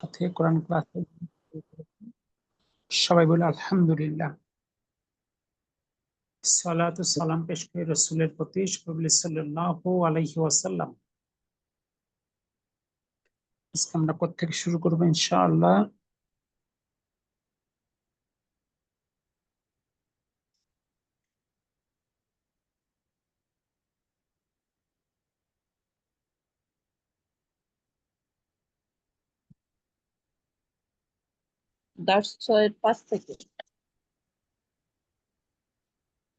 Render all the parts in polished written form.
সাথে কোরআন ক্লাস সবাই বলে আলহামদুলিল্লাহ। সালাতু সালাম পেশ করি রাসূলের প্রতি সাল্লাল্লাহু আলাইহি ওয়াসাল্লাম। আজকে আমরা কোত্থেকে শুরু করবো ইনশাআল্লাহ? দার্স 6-5 থেকে।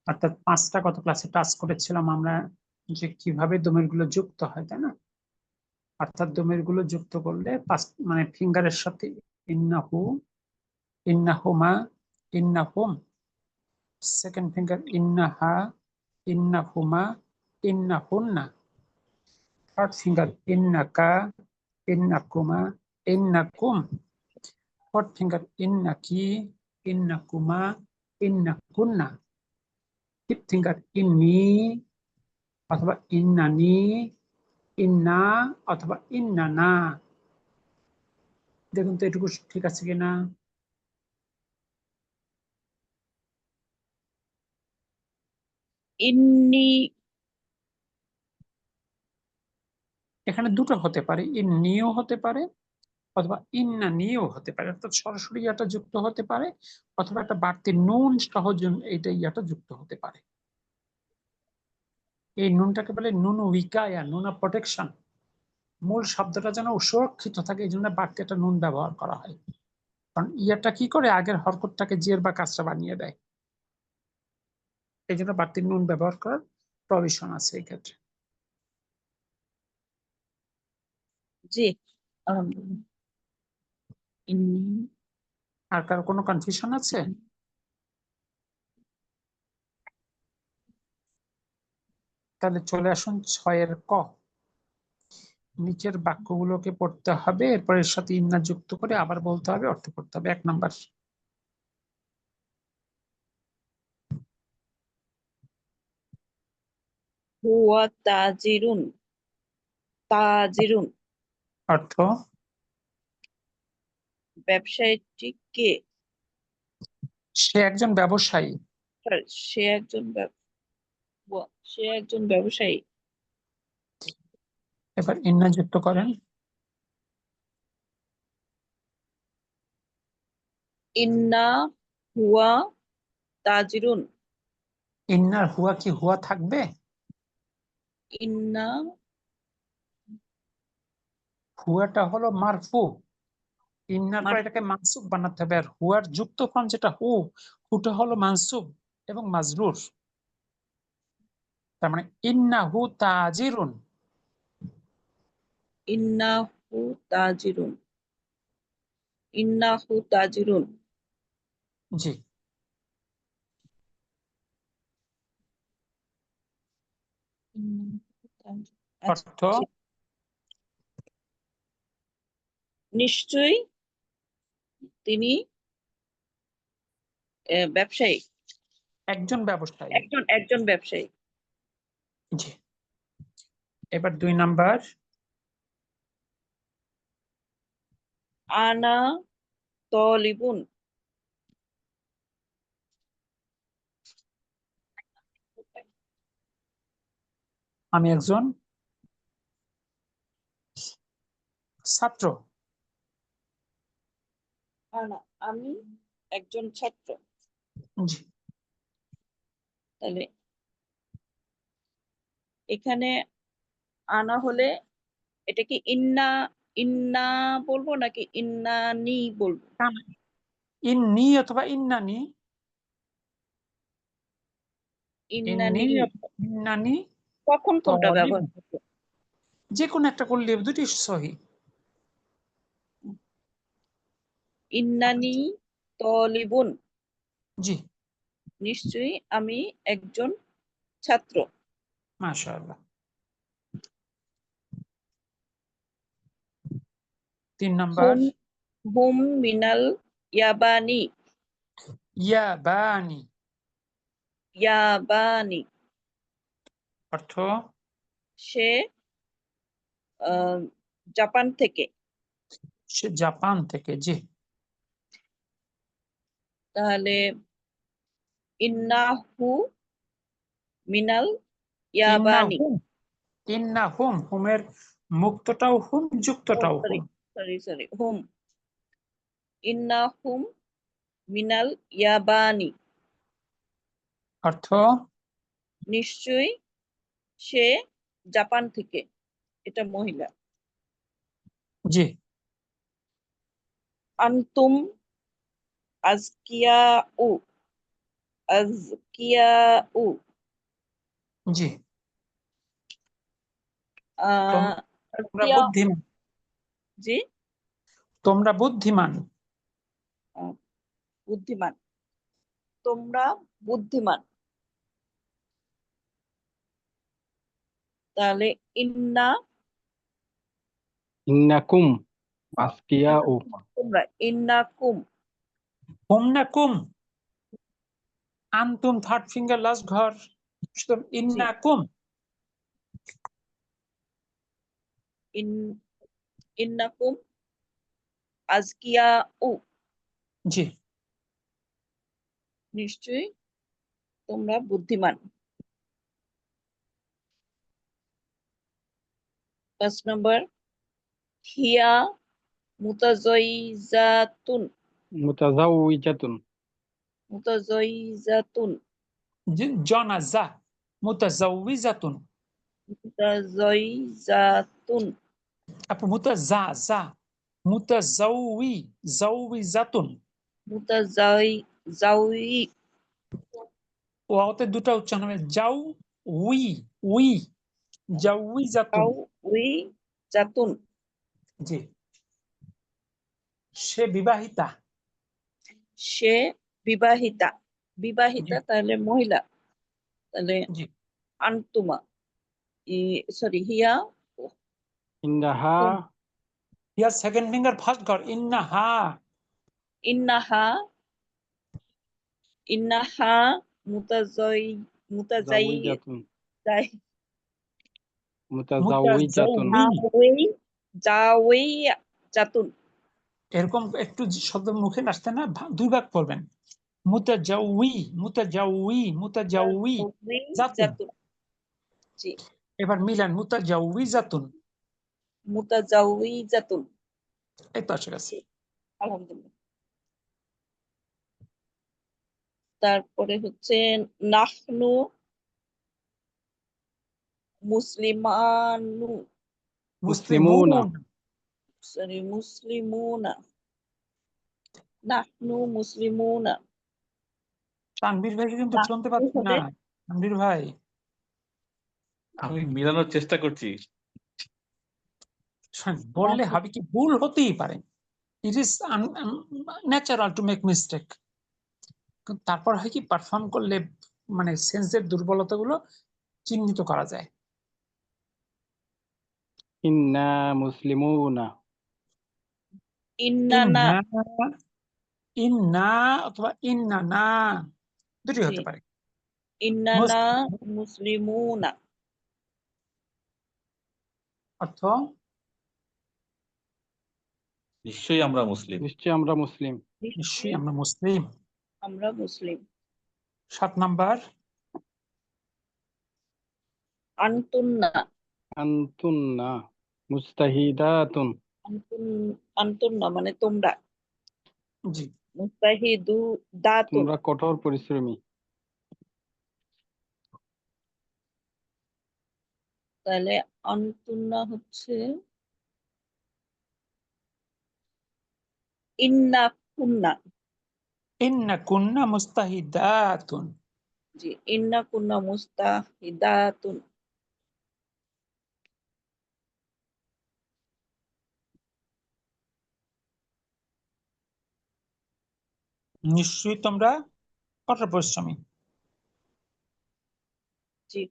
অর্থাৎ 5টা কত ক্লাসে টাচ করেছিলাম আমরা, যে কিভাবে দমির গুলো যুক্ত হয়, তাই না? অর্থাৎ দমির গুলো যুক্ত করলে মানে ফিঙ্গারের সাথে ইন্নাহু, ইন্নাহুমা, ইন্নাহুম, সেকেন্ড ফিঙ্গার ইন্নাহা, ইন্নাহুমা, ইন্নাহুন্না, থার্ড ফিঙ্গার ইন্নাকা, ইন্নাকুমা, ইন্নাকুম, fourth finger innaki, innakuma, innakunna, fifth finger inni অথবা ইন্নানি, ইন্না অথবা ইন্নানা। দেখুন তো এটুকু ঠিক আছে কিনা। ইন্নি, এখানে দুটো হতে পারে, ইন্নিও হতে পারে অথবা ইন্নানিও হতে পারে, অর্থাৎ সরাসরি ইয়াটা যুক্ত হতে পারে অথবা একটা বাড়তি নুন সহজ এইটা ইয়াটা যুক্ত হতে পারে। এই নুনটাকে বলে নুন উইকায়া, নুন অফ প্রোটেকশন। মূল শব্দটা যেন সুরক্ষিত থাকে, এই জন্য বাড়তি একটা নুন ব্যবহার করা হয়। কারণ ইয়াটা কি করে আগের হরকতটাকে জের বা কাজটা বানিয়ে দেয়, এই জন্য বাড়তি নুন ব্যবহার করার প্রভিশন আছে এই ক্ষেত্রে। জি আলহামদুলিল্লাহ। ইন্নি, আর কারো কোনো কনফিউশন আছে? তাহলে চলে আসুন 6-এর ক। নিচের বাক্যগুলোকে পড়তে হবে, এরপর এর সাথে ইন্না যুক্ত করে আবার বলতে হবে, অর্থ করতে হবে। 1 নাম্বার, হুয়া তাজিরুন, তাজিরুন, অর্থ ব্যবসায়ীটি কে? সে একজন ব্যবসায়ী। সে একজন সে একজন ব্যবসায়ী। এবার ইন্না যুক্ত করেন। ইন্না হুয়া তাজিরুন, ইন্নার হুয়া কি হুয়া থাকবে? ইন্না, হুয়াটা হলো মারফু, ইন্নার পর মার, এটাকে মানসুব বানাতে হবে। আর হুয়ার যুক্ত ফর্ম যেটা হুটা হলো মানসুব এবং মাজরুর। তার মানে ইন্নাহু তাজিরুন। ইন্নাহু তাজিরুন, ইন্নাহু তাজিরুন। জি। আচ্ছা, অর্থ জি। নিশ্চয়ই তিনি ব্যবসায়ী, একজন ব্যবসায়ী। একজন একজন ব্যবসায়ী। জি। এবার 2 নাম্বার, আনা তলিবুন, আমি একজন ছাত্র। আনা, আমি একজন ছাত্র। জি। তাহলে এখানে আনা হলে এটা কি ইন্না, ইন্না বলবো নাকি ইন্নানি বলবো? ইন্নি অথবা ইন্নানি, ইন্নি ইন্নানি, অথবা ইন্নানি, কখন কোনটা তলিব, ব্যবহার করবো? যে কোনো একটা করলে দুটি সহি। ইন্নানি তলিবুন, জি। নিশ্চয়ই আমি একজন ছাত্র। মাশাআল্লাহ। 3 নাম্বার, হুম, হুম মিনাল ইয়াবানি, ইয়াবানি, ইয়াবানি, অর্থ সে আহ, জাপান থেকে। সে জাপান থেকে, জি। তাহলে ইন্নাহু মিনাল ইয়াবানি। ইন্নাহুম, ইন্নাহুম, হুমের মুক্তটাও হুম, যুক্তটাও সরি হুম। সরি হুম। ইন্নাহুম মিনাল ইয়াবানি। অর্থ, নিশ্চয়ই সে জাপান থেকে। এটা মহিলা। জি। আনতুম আজকিয়াউ। আজকিয়াউ। জি, আহ তোমরা আজকিয়া। বুদ্ধিমান, জি। তোমরা বুদ্ধিমান। আহ, বুদ্ধিমান। তোমরা বুদ্ধিমান। তাহলে ইন্না। ইন্নাকুম আসকিয়াউ। তোমরা ইন্নাকুম। হুম না কুম, আন্তুম থার্ড ফিঙ্গার লাস্ট ঘর, সুতরাং জি। ইন্না কুম। ইন ইন্নাকুম আজকিয়াউ। জি, নিশ্চয়ই তোমরা বুদ্ধিমান। 5 নম্বর, হিয়া মুতাজাইজাতুন। মুতাজাউইজাতুন। মুতাজাইজাতুন। জনাজা, মুতাজাউইজাতুন। মুতাজাইজাতুন। আপু মুতাজা জা, মুতাজাউই, জাউইজাতুন। মুতাজাই। ওয়াওতে দুটা উচ্চারণ হবে, যাও উই, উই, জাউইজাতুন। জাতুন। জি। সে বিবাহিতা। সে বিবাহিতা। জি, বিবাহিতা তাহলে মহিলা। তাহলে জি। আন্তুমা, সরি হিয়া। ইন্নাহা ইয়ার সেকেন্ড ফিঙ্গার ফার্স্ট ঘর, ইন্নাহা। ইন্নাহা। ইন্নাহা মুতাজাই। মুতাজাই। জাউইজাতুন। জাই। মুতাজাউইজাতুন। জাওই জাতুন। এরকম একটু শব্দ মুখে আসতে না, দুই ভাগ পড়বেন, মুতাজাউই, মুতাজাউই, মুতাজাউই জাতুন। জাতুন। জি। এবার মিলান, মুতাজাউই জাতুন। মুতাজাউই জাতুন। এই তো আসে গেছে। জি, আলহামদুলিল্লাহ। তারপরে হচ্ছে নাহনু মুসলিমানু। মুসলিমুনা। মুসলিমুন। সরি মুসলিমুনা। নাহনু মুসলিমুনা। তানভীর ভাইকে কিন্তু শুনতে নাহনু পাচ্ছি না। হবে। তানভীর ভাই, আমি মিলানোর চেষ্টা করছি। বললে নাহনু। হবে কি, ভুল হতেই পারে। It is natural to make mistake. তারপর হয় কি, পারফর্ম করলে মানে সেন্সের দুর্বলতাগুলো চিহ্নিত করা যায়। ইন্না মুসলিমুনা। ইন্নানা। ইন্না, ইন্না অথবা ইন্না না, দুটি জি। হতে পারে। ইন্নানা মুসলিম মুসলিমুনা। অর্থ, নিশ্চয়ই আমরা মুসলিম। নিশ্চয় আমরা মুসলিম। নিশ্চয়ই আমরা মুসলিম। আমরা মুসলিম। 7 নাম্বার, আনতুন্না। আনতুন্না মুস্তাহিদাতুন। আনতুন্না মানে তোমরা। জি। মুস্তাহিদু দাতুন। তোমরা কঠোর পরিশ্রমী। তাহলে আনতুন্না হচ্ছে ইন্না কুন্না। ইন্না কুন্না মুস্তাহিদাতুন। জি, ইন্না কুন্না মুস্তাহিদাতুন। নিশ্চয়ই তোমরা কঠোর পরিশ্রমী। জি।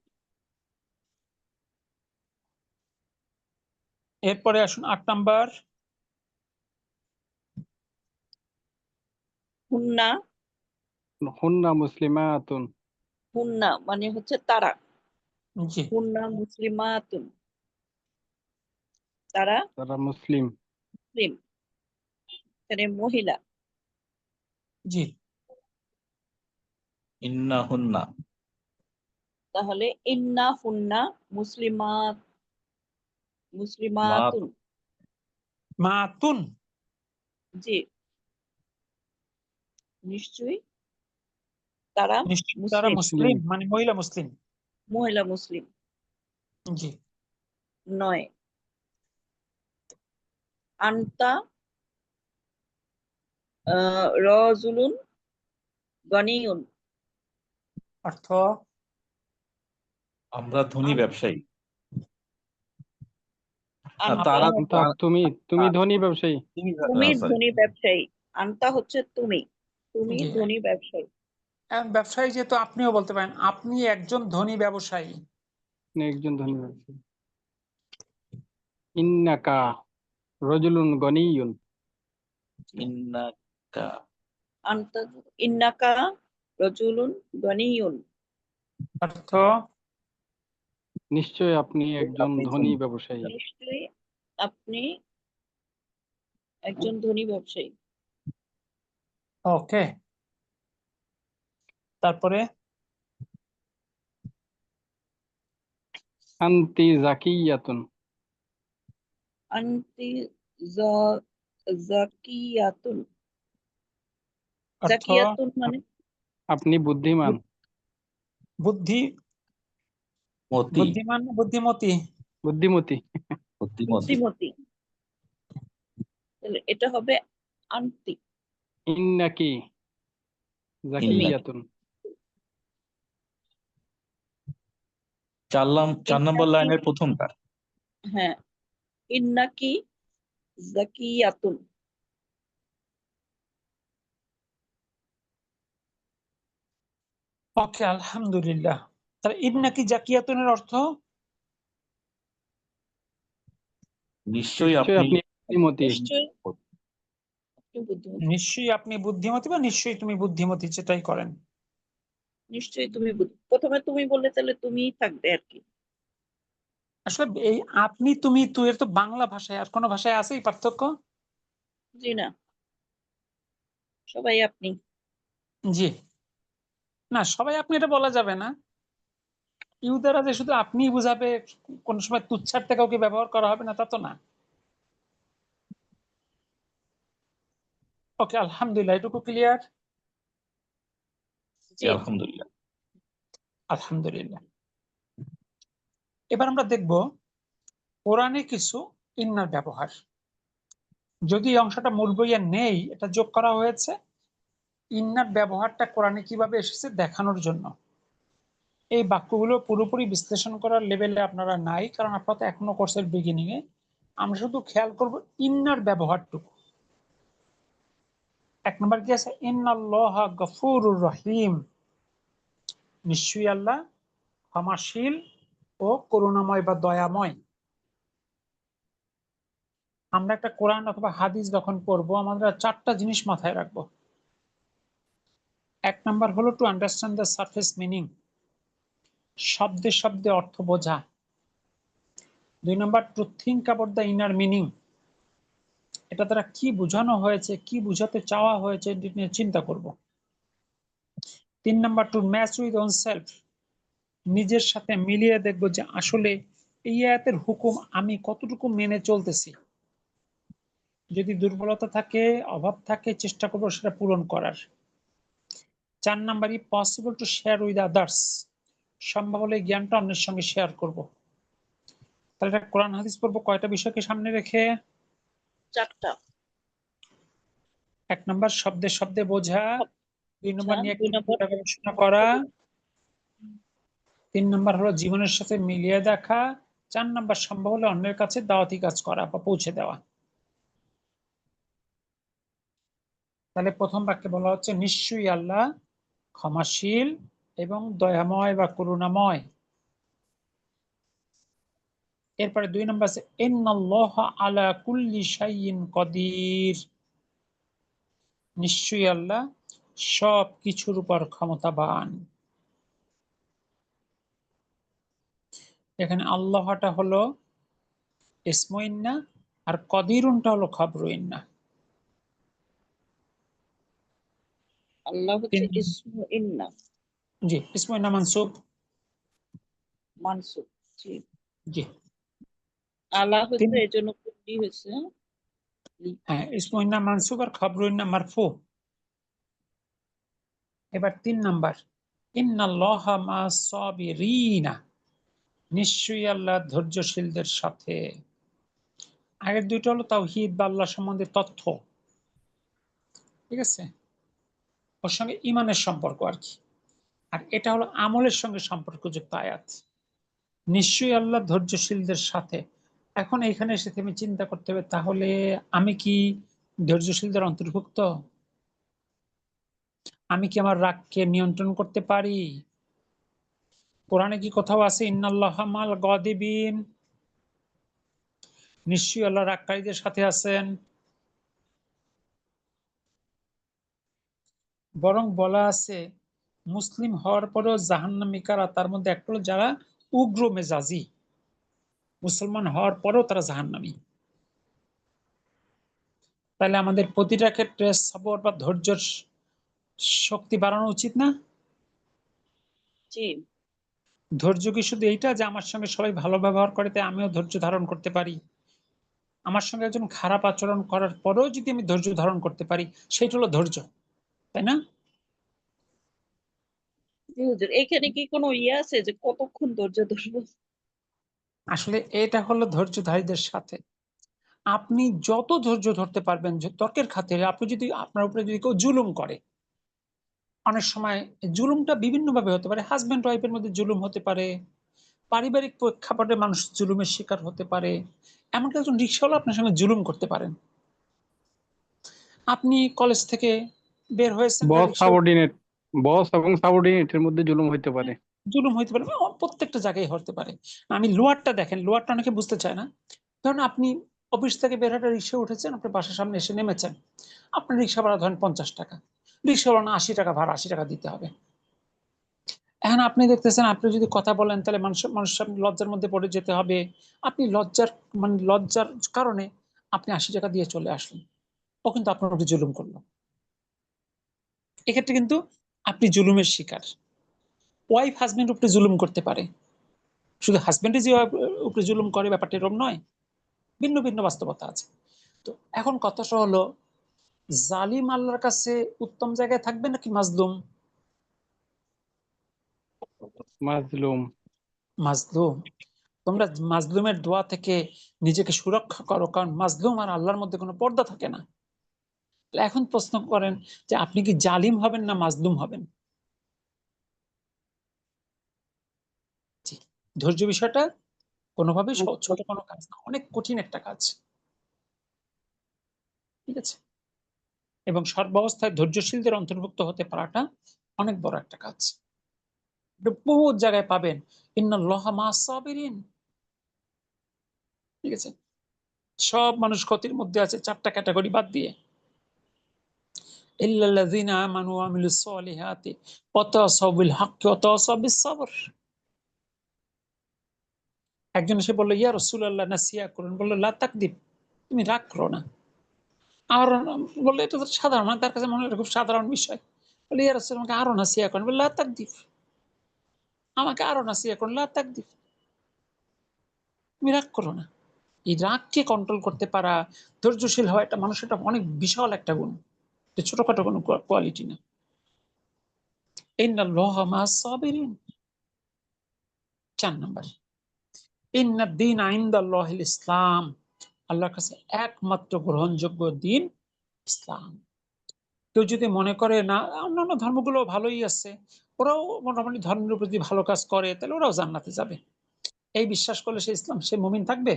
এরপরে আসুন 8 নাম্বার, হুন্না। হুন্না মুসলিমাতুন। হুন্না মানে হচ্ছে তারা। জি। হুন্না মুসলিমাতুন। তারা তারা মুসলিম। মুসলিম। এখানে মহিলা। জি, ইন্না হুন্না তাহলে ইন্না হুন্না মুসলিমাতুন। মাতুন, জি, নিশ্চয়ই তারা নিশ্চয়ই তারা মুসলিম, মুসলিম, মানে মহিলা মুসলিম। মহিলা মুসলিম জি, নয়। আনতা রজুলুন গনিয়ুন। অর্থ আমরা ধনী ব্যবসায়ী। আনতা তারা তা তুমি তারা- ধনী ব্যবসায়ী। তুমি sorry, ধনী ব্যবসায়ী। আনতা হচ্ছে তুমি জি। ধনী ব্যবসায়ী। ব্যবসায়ী যেহেতু আপনিও বলতে পারেন আপনি একজন ধনী ব্যবসায়ী। আপনি একজন ধনী ব্যবসায়ী। ইন্নাকা রজুলুন গনিয়ুন। ইন্নাকা আনতা ইন্নাকা রজুলুন গনিয়ুন। অর্থ নিশ্চয় আপনি একজন আপনি ধনী ব্যবসায়ী। নিশ্চয়ই আপনি একজন ধনী ব্যবসায়ী। ওকে, তারপরে আনতি জাকিয়াতুন। আনতি জাকিয়াতুন। অর্থ জাকিয়াতুন মানে আপনি বুদ্ধিমান। বুদ্ধি, মতি বুদ্ধিমান না বুদ্ধিমতী? বুদ্ধিমতী। বুদ্ধিমতী বুদ্ধিমতী। তাহলে এটা হবে আনতি। ইন্নাকি জাকিয়াতুন। চার নম্বর ইন্নাকি, লাইনের প্রথমটা। হ্যাঁ, ইন্নাকি জাকিয়াতুন। ওকে, আলহামদুলিল্লাহ। তাহলে ইন্নাকি জাকিয়াতুনের অর্থ নিশ্চয়ই নিশ্চয় আপনি আপনি বুদ্ধিমতী। নিশ্চয়ই আপনি বুদ্ধিমতী। নিশ্চয়ই আপনি বুদ্ধিমতী বা নিশ্চয়ই তুমি বুদ্ধিমতী, যেটাই করেন। নিশ্চয়ই তুমি প্রথমে তুমি বললে তাহলে তুমিই থাকবে আর কি। আসলে এই আপনি তুমি তুই এর তো বাংলা ভাষায়, আর কোনো ভাষায় আছে এই পার্থক্য? জি না, সবাই আপনি। জি, না সবাই আপনি এটা বলা যাবে না। ইহুদারা যে শুধু আপনিই বুঝাবে, কোন সময় তুচ্ছার্থে কাউকে ব্যবহার করা হবে না তা তো না। ওকে, আলহামদুলিল্লাহ, এটুকু ক্লিয়ার। জি, আলহামদুলিল্লাহ। আলহামদুলিল্লাহ। এবার আমরা দেখব কোরআনে কিছু ইন্নার ব্যবহার। যদি এই অংশটা মূল বইয়ে নেই, এটা যোগ করা হয়েছে ইন্নার ব্যবহারটা কোরআনে কিভাবে এসেছে দেখানোর জন্য। এই বাক্যগুলো পুরোপুরি বিশ্লেষণ করার লেভেলে আপনারা নাই, কারণ আপনারা তো এখনো কোর্সের বিগিনিং এ। আমরা শুধু খেয়াল করব ইন্নার ব্যবহারটুকু। এক নম্বর কি আছে? ইন্নাল্লাহা গফুরুর রহিম, নিশ্চয়ই আল্লাহ ক্ষমাশীল ও করুণাময় বা দয়াময়। আমরা একটা কোরআন অথবা হাদিস যখন পড়বো, আমরা চারটা জিনিস মাথায় রাখবো। এক নাম্বার হলো to understand the surface meaning, শব্দে শব্দে অর্থ বোঝা। দুই number to think about the inner meaning, এটা দ্বারা কি বোঝানো হয়েছে, কি বোঝাতে চাওয়া হয়েছে এটি নিয়ে চিন্তা করব। তিন number to match with own self, নিজের সাথে মিলিয়ে দেখবো যে আসলে এই আয়াতের হুকুম আমি কতটুকু মেনে চলতেছি। যদি দুর্বলতা থাকে, অভাব থাকে, চেষ্টা করবো সেটা পূরণ করার। চার নাম্বারই possible to share with others, সম্ভব হলে জ্ঞানটা অন্যের সঙ্গে শেয়ার করব। তাহলে এটা কোরআন হাদিস পড়বো কয়টা বিষয়কে সামনে রেখে? চারটা। এক নাম্বার শব্দে শব্দে বোঝা, দুই নম্বর নিয়ে দুই একটু নম্বর গবেষণা করা, তিন নাম্বার হলো জীবনের সাথে মিলিয়ে দেখা, চার নাম্বার সম্ভব হলে অন্যের কাছে দাওয়াতি কাজ করা বা পৌঁছে দেওয়া। তাহলে প্রথম বাক্যে বলা হচ্ছে নিশ্চয়ই আল্লাহ ক্ষমাশীল এবং দয়াময় বা করুণাময়। এরপরে দুই নম্বর আছে ইন্নাল্লাহা আলা কুল্লি শাইইন কদির, নিশ্চয়ই আল্লাহ সব কিছুর উপর ক্ষমতাবান। এখানে আল্লাহটা হলো ইসমু ইন্না আর কদিরুনটা হলো খবরু ইন্না। আল্লাহ হচ্ছে তিন- ইসমু ইন্না জি ইসমে না মানসুব। মানসুব। জি, জি আলা তিন, হচ্ছে এই জন্য কুল্লি হয়েছে। হ্যাঁ ইসমে না মানসুব আর খবরুন না মারফু। এবার 3 নাম্বার, ইন্নাল্লাহা মা'আস সাবিরিনা, নিশ্চয়ই আল্লাহ ধৈর্যশীলদের সাথে। আগের দুইটা হলো তাওহীদ বা আল্লাহ সম্বন্ধে তথ্য, ঠিক আছে, ওর সঙ্গে ইমানের সম্পর্ক আর কি। আর এটা হলো আমলের সঙ্গে সম্পর্কযুক্ত আয়াত। নিশ্চয়ই আল্লাহ ধৈর্যশীলদের সাথে। এখন এখানে এসে তুমি চিন্তা করতে হবে, তাহলে আমি কি ধৈর্যশীলদের অন্তর্ভুক্ত? আমি কি আমার রাগকে নিয়ন্ত্রণ করতে পারি? কোরআনে কি কোথাও আছে ইন্নাল্লাহা মাল গাদিবিন, নিশ্চয়ই আল্লাহ রাগকারীদের সাথে আছেন? বরং বলা আছে মুসলিম হওয়ার পরেও জাহান্নামী কারা, তার মধ্যে একটা হলো যারা উগ্র মেজাজি, মুসলমান হওয়ার পরেও তারা জাহান্নামী। তাহলে আমাদের প্রতিটা ক্ষেত্রে সবর বা ধৈর্যের শক্তি বাড়ানো উচিত না? জি, ধৈর্য কি শুধু এইটা যে আমার সঙ্গে সবাই ভালো ব্যবহার করে তাই আমিও ধৈর্য ধারণ করতে পারি? আমার সঙ্গে একজন খারাপ আচরণ করার পরেও যদি আমি ধৈর্য ধারণ করতে পারি, সেটা হলো ধৈর্য, তাই না? জি হুজুর, এখানে কি কোনো ইয়ে আছে যে কতক্ষণ ধৈর্য ধরবো? আসলে এটা হলো ধৈর্যধারীদের সাথে। আপনি যত ধৈর্য ধরতে পারবেন, যে তর্কের খাতিরে আপনি যদি আপনার উপরে যদি কেউ জুলুম করে, অনেক সময় জুলুমটা বিভিন্ন ভাবে হতে পারে, হাজবেন্ড ওয়াইফের মধ্যে জুলুম হতে পারে, পারিবারিক প্রেক্ষাপটে মানুষ জুলুমের শিকার হতে পারে, এমনকি একজন রিকশাওয়ালা আপনার সঙ্গে জুলুম করতে পারেন। আপনি কলেজ থেকে বের হয়েছেন, বস রিকশা সাবঅর্ডিনেট, বস এবং সাবঅর্ডিনেটের মধ্যে জুলুম হইতে পারে। জুলুম হইতে পারে, প্রত্যেকটা জায়গায় হতে পারে। আমি লোয়ারটা দেখেন, লোয়ারটা অনেকে বুঝতে চায় না। ধরুন আপনি অফিস থেকে বের হয়ে রিক্সা উঠেছেন, আপনার বাসার সামনে এসে নেমেছেন, আপনার রিক্সা ভাড়া ধরেন 50 টাকা, রিক্সাওয়ালা না 80 টাকা ভাড়া, 80 টাকা দিতে হবে। এখন আপনি দেখতেছেন আপনি যদি কথা বলেন তাহলে মানুষ সামনে লজ্জার মধ্যে পড়ে যেতে হবে। আপনি লজ্জার লজ্জার কারণে আপনি 80 টাকা দিয়ে চলে আসলেন, ও কিন্তু আপনার উপরে জুলুম করলো। এক্ষেত্রে কিন্তু আপনি জুলুমের শিকার। ওয়াইফ হাজবেন্ড উপরে জুলুম করতে পারে, শুধু হাজবেন্ডে যে উপরে জুলুম করে ব্যাপারটা এরকম নয়, ভিন্ন ভিন্ন বাস্তবতা আছে। তো এখন কথাটা হলো, জালিম আল্লাহর কাছে উত্তম জায়গায় থাকবে নাকি মাজলুম? মাজলুম। মাজলুম। তোমরা মাজলুমের দোয়া থেকে নিজেকে সুরক্ষা করো, কারণ মাজলুম আর আল্লাহর মধ্যে কোনো পর্দা থাকে না। এখন প্রশ্ন করেন যে আপনি কি জালিম হবেন না মাজলুম হবেন? জি, ধৈর্য বিষয়টা কোনোভাবেই ছোট কোনো কাজ না, অনেক কঠিন একটা কাজ, ঠিক আছে। এবং সর্বাবস্থায় ধৈর্যশীলদের অন্তর্ভুক্ত হতে পারাটা অনেক বড় একটা কাজ। বহু জায়গায় পাবেন ইন্নাল্লাহা মা'আস সাবিরিন, ঠিক আছে। সব মানুষ ক্ষতির মধ্যে আছে 4টা ক্যাটাগরি বাদ দিয়ে, ইল্লাল্লাযিনা আমানু ওয়া আমিলুস সলিহাতি ওয়া তাওয়াসাউ বিল হাক্কি ওয়া তাওয়াসাউ বিস sabr। একজন এসে বলল, ইয়া রাসূলুল্লাহ নাসিয়া করুন, বলল লা তাকদিব, তুমি রাগ করো না। আর বললো এটা তো সাধারণ, তার কাছে মনে হয় এটা খুব সাধারণ বিষয়। বলে ইয়া রাসূল আমাকে আরো নাসিয়া করেন, বলল লা তাকদিব, আমাকে আরো নাসিয়া করুন, লা তাকদিব, তুমি রাগ করো না। এই রাগকে কন্ট্রোল করতে পারা, ধৈর্যশীল হওয়া, এটা মানুষের একটা অনেক বিশাল একটা গুণ, এটা ছোটখাটো কোনো কোয়ালিটি না। ইন্নাল্লাহা মা'আস সাবিরিন। 4 নাম্বার, ইন্নাদ-দীনা ইনদাল্লাহিল ইসলাম, আল্লাহর কাছে একমাত্র গ্রহণযোগ্য দিন ইসলাম। কেউ যদি মনে করে না অন্যান্য ধর্মগুলো ভালোই আছে, ওরাও মোটামুটি ধর্মের প্রতি ভালো কাজ করে, তাহলে ওরাও জান্নাতে যাবে, এই বিশ্বাস করলে সে মুমিন থাকবে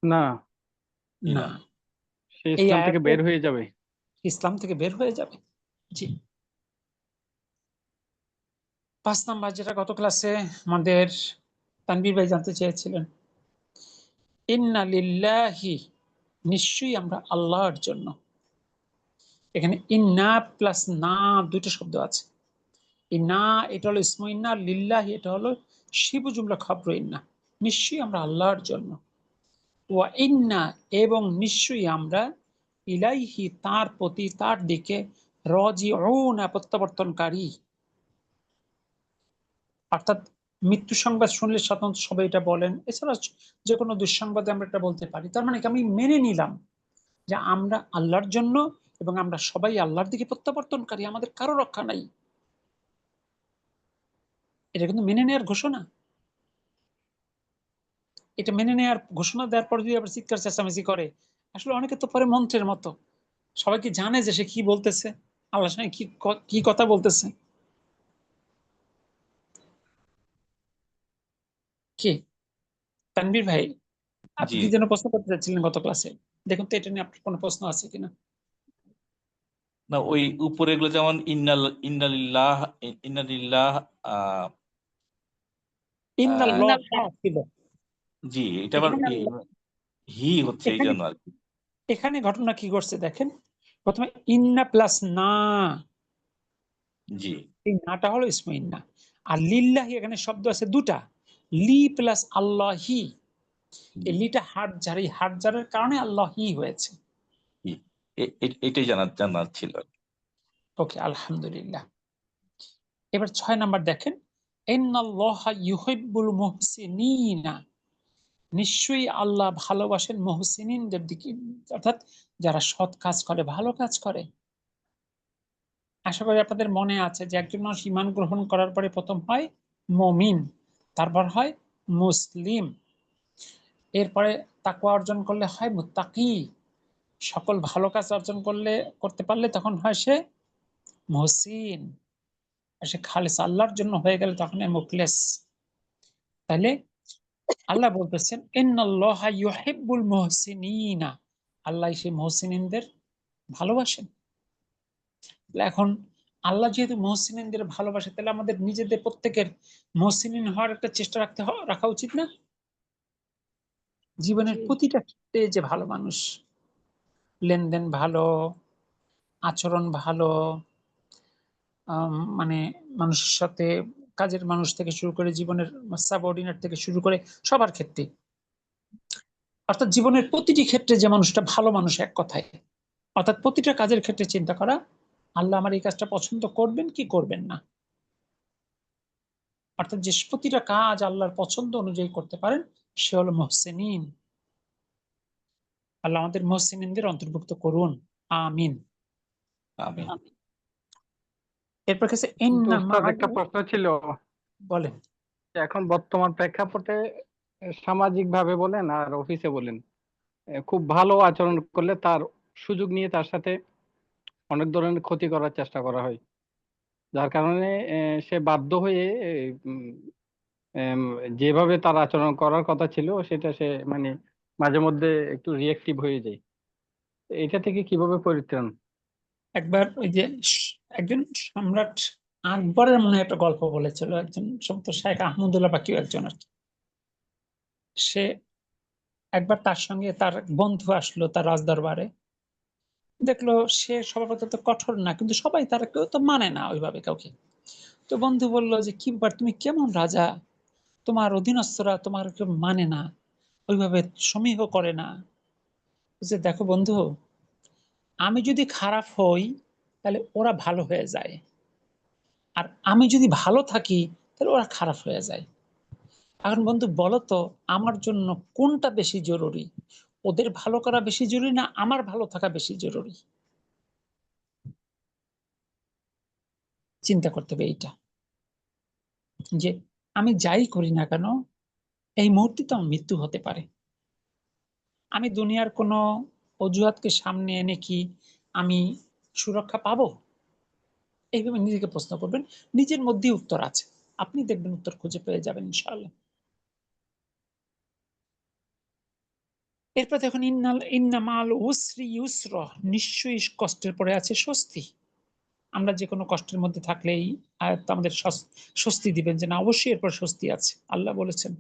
না, না। সে এই ইসলাম থেকে আয়াতের বের হয়ে যাবে। ইসলাম থেকে বের হয়ে যাবে। জি। 5 নাম্বার, যেটা গত ক্লাসে আমাদের তানভীর ভাই জানতে চেয়েছিলেন, ইন্না লিল্লাহি, নিশ্চয়ই আমরা আল্লাহর জন্য। এখানে ইন্না প্লাস না দুটো শব্দ আছে। ইন্না এটা হলো ইসমু ইন্না, লিল্লাহি এটা হলো শিবু জুমলা খবর ইন্না, নিশ্চয়ই আমরা আল্লাহর জন্য। ওয়া ইন্না এবং নিশ্চয়ই আমরা ইলাইহি তার প্রতি, তার দিকে, রাজিউন প্রত্যাবর্তনকারী। অর্থাৎ মৃত্যু সংবাদ শুনলে সাধারণত সবাই এটা বলেন, এছাড়া যে কোনো দুঃসংবাদে আমরা এটা বলতে পারি। তার মানে কি আমি মেনে নিলাম যে আমরা আল্লাহর জন্য এবং আমরা সবাই আল্লাহর দিকে প্রত্যাবর্তনকারী, আমাদের কারো রক্ষা নাই। এটা কিন্তু মেনে নেওয়ার ঘোষণা। এটা মেনে নেওয়ার ঘোষণা দেওয়ার পর যদি আবার চিৎকার চেঁচামেচি করে, আসলে অনেকে তো পরে মন্ত্রের মতো, সবাই কি জানে যে সে কি বলতেছে, আল্লাহর সঙ্গে কি কথা বলতেছে। কি তানভীর ভাই, আপনি জি। কি যেন প্রশ্ন করতে চাচ্ছিলেন গত ক্লাসে? দেখুন তো এটা নিয়ে আপনার কোনো প্রশ্ন আছে কিনা। না, ওই উপরে এগুলো যেমন ইন্নালিল্লাহ ইন্নালিল্লাহ ইন্নাল্লাহ ছিল, জি, এটা আবার এখানে হি হচ্ছে এই এখানে জন্য আর কি। এখানে ঘটনা কি ঘটছে দেখেন, প্রথমে ইন্না প্লাস না, জি। এই নাটা হলো ইসমে ইন্না। আর লিল্লাহি এখানে শব্দ আছে দুটা, লি প্লাস আল্লাহি। এই লিটা হার্ট জারের কারণে আল্লাহি হয়েছে। জি। এটাই জানার ছিল আর কি। ওকে, আলহামদুলিল্লাহ। এবার 6 নাম্বার দেখেন, ইন্নাল্লাহা ইউহিব্বুল মুহসিনিনা, নিশ্চয়ই আল্লাহ ভালোবাসেন মুহসিনিনদের দিকে, অর্থাৎ যারা সৎ কাজ করে, ভালো কাজ করে। আশা করি আপনাদের মনে আছে যে একজন মানুষ ঈমান গ্রহণ করার পরে প্রথম হয় মুমিন, তারপর হয় মুসলিম, এরপরে তাকওয়া অর্জন করলে হয় মুত্তাকি, সকল ভালো কাজ অর্জন করতে পারলে তখন হয় সে মুহসিন, আর সে খালিস আল্লাহর জন্য হয়ে গেলে তখন মুখলেস। তাহলে আল্লাহ বলতেছেন ইন্নাল্লাহা ইউহিব্বুল মুহসিনিনা, আল্লাহ সেই মুহসিনিনদের ভালোবাসেন। এখন আল্লাহ যেহেতু মুহসিনিনদের ভালোবাসে, তাহলে আমাদের নিজেদের প্রত্যেকের মুহসিনিন হওয়ার একটা চেষ্টা রাখা উচিত না? জীবনের জি। প্রতিটা ক্ষেত্রে যে ভালো মানুষ, লেনদেন ভালো, আচরণ ভালো, মানে মানুষের সাথে, কাজের মানুষ থেকে শুরু করে জীবনের সাবঅর্ডিনেট থেকে শুরু করে সবার ক্ষেত্রে, অর্থাৎ জীবনের প্রতিটি ক্ষেত্রে যে মানুষটা ভালো মানুষ, এক কথায় অর্থাৎ প্রতিটা কাজের ক্ষেত্রে চিন্তা করা আল্লাহ আমার এই কাজটা পছন্দ করবেন কি করবেন না, অর্থাৎ যে প্রতিটা কাজ আল্লাহর পছন্দ অনুযায়ী করতে পারেন সে হলো মুহসিনিন। আল্লাহ আমাদের মুহসিনিনদের অন্তর্ভুক্ত করুন, আমিন। আমিন। এরপর কাছে কিন্তু উস্তাদ একটা প্রশ্ন ছিল, বলেন। যে এখন বর্তমান প্রেক্ষাপটে সামাজিক ভাবে বলেন আর অফিসে বলেন, খুব ভালো আচরণ করলে তার সুযোগ নিয়ে তার সাথে অনেক ধরনের ক্ষতি করার চেষ্টা করা হয়, যার কারণে সে বাধ্য হয়ে উম, উম, যেভাবে তার আচরণ করার কথা ছিল সেটা সে মানে মাঝে মধ্যে একটু রিয়েক্টিভ হয়ে যায়। তো এটা থেকে কিভাবে পরিত্রাণ? একবার ওই যে একজন সম্রাট আকবরের মনে হয় একটা গল্প বলেছিল, একজন সম্ভবত শেখ আহমদুল্লাহ বা কেউ একজন আর কি। সে একবার তার সঙ্গে তার বন্ধু আসলো তার রাজদরবারে, দেখলো সে স্বভাবত কঠোর না, কিন্তু সবাই তারা কেউ তো মানে না ওইভাবে কাউকে। তো বন্ধু বললো যে কি ব্যাপার, তুমি কেমন রাজা, তোমার অধীনস্থরা তোমার কেউ মানে না, ওইভাবে সমীহ করে না। যে দেখো বন্ধু, আমি যদি খারাপ হই তাহলে ওরা ভালো হয়ে যায়, আর আমি যদি ভালো থাকি তাহলে ওরা খারাপ হয়ে যায়। এখন বন্ধু বলো তো, আমার জন্য কোনটা বেশি জরুরি, ওদের ভালো করা বেশি জরুরি না আমার ভালো থাকা বেশি জরুরি? চিন্তা করতে হবে এইটা, যে আমি যাই করি না কেন এই মুহূর্তে তো আমার মৃত্যু হতে পারে। আমি দুনিয়ার কোনো অজুহাতকে সামনে এনে কি আমি সুরক্ষা পাবো? এইভাবে নিজেকে প্রশ্ন করবেন, নিজের মধ্যেই উত্তর আছে, আপনি দেখবেন উত্তর খুঁজে পেয়ে যাবেন ইনশাআল্লাহ। এরপর দেখুন ইন্নামাল উসরি ইউসরা, নিশ্চয়ই কষ্টের পরে আছে স্বস্তি। আমরা যে কোনো কষ্টের মধ্যে থাকলেই আয়াত আমাদের স্বস্তি দিবেন যে না, অবশ্যই এরপর স্বস্তি আছে, আল্লাহ বলেছেন।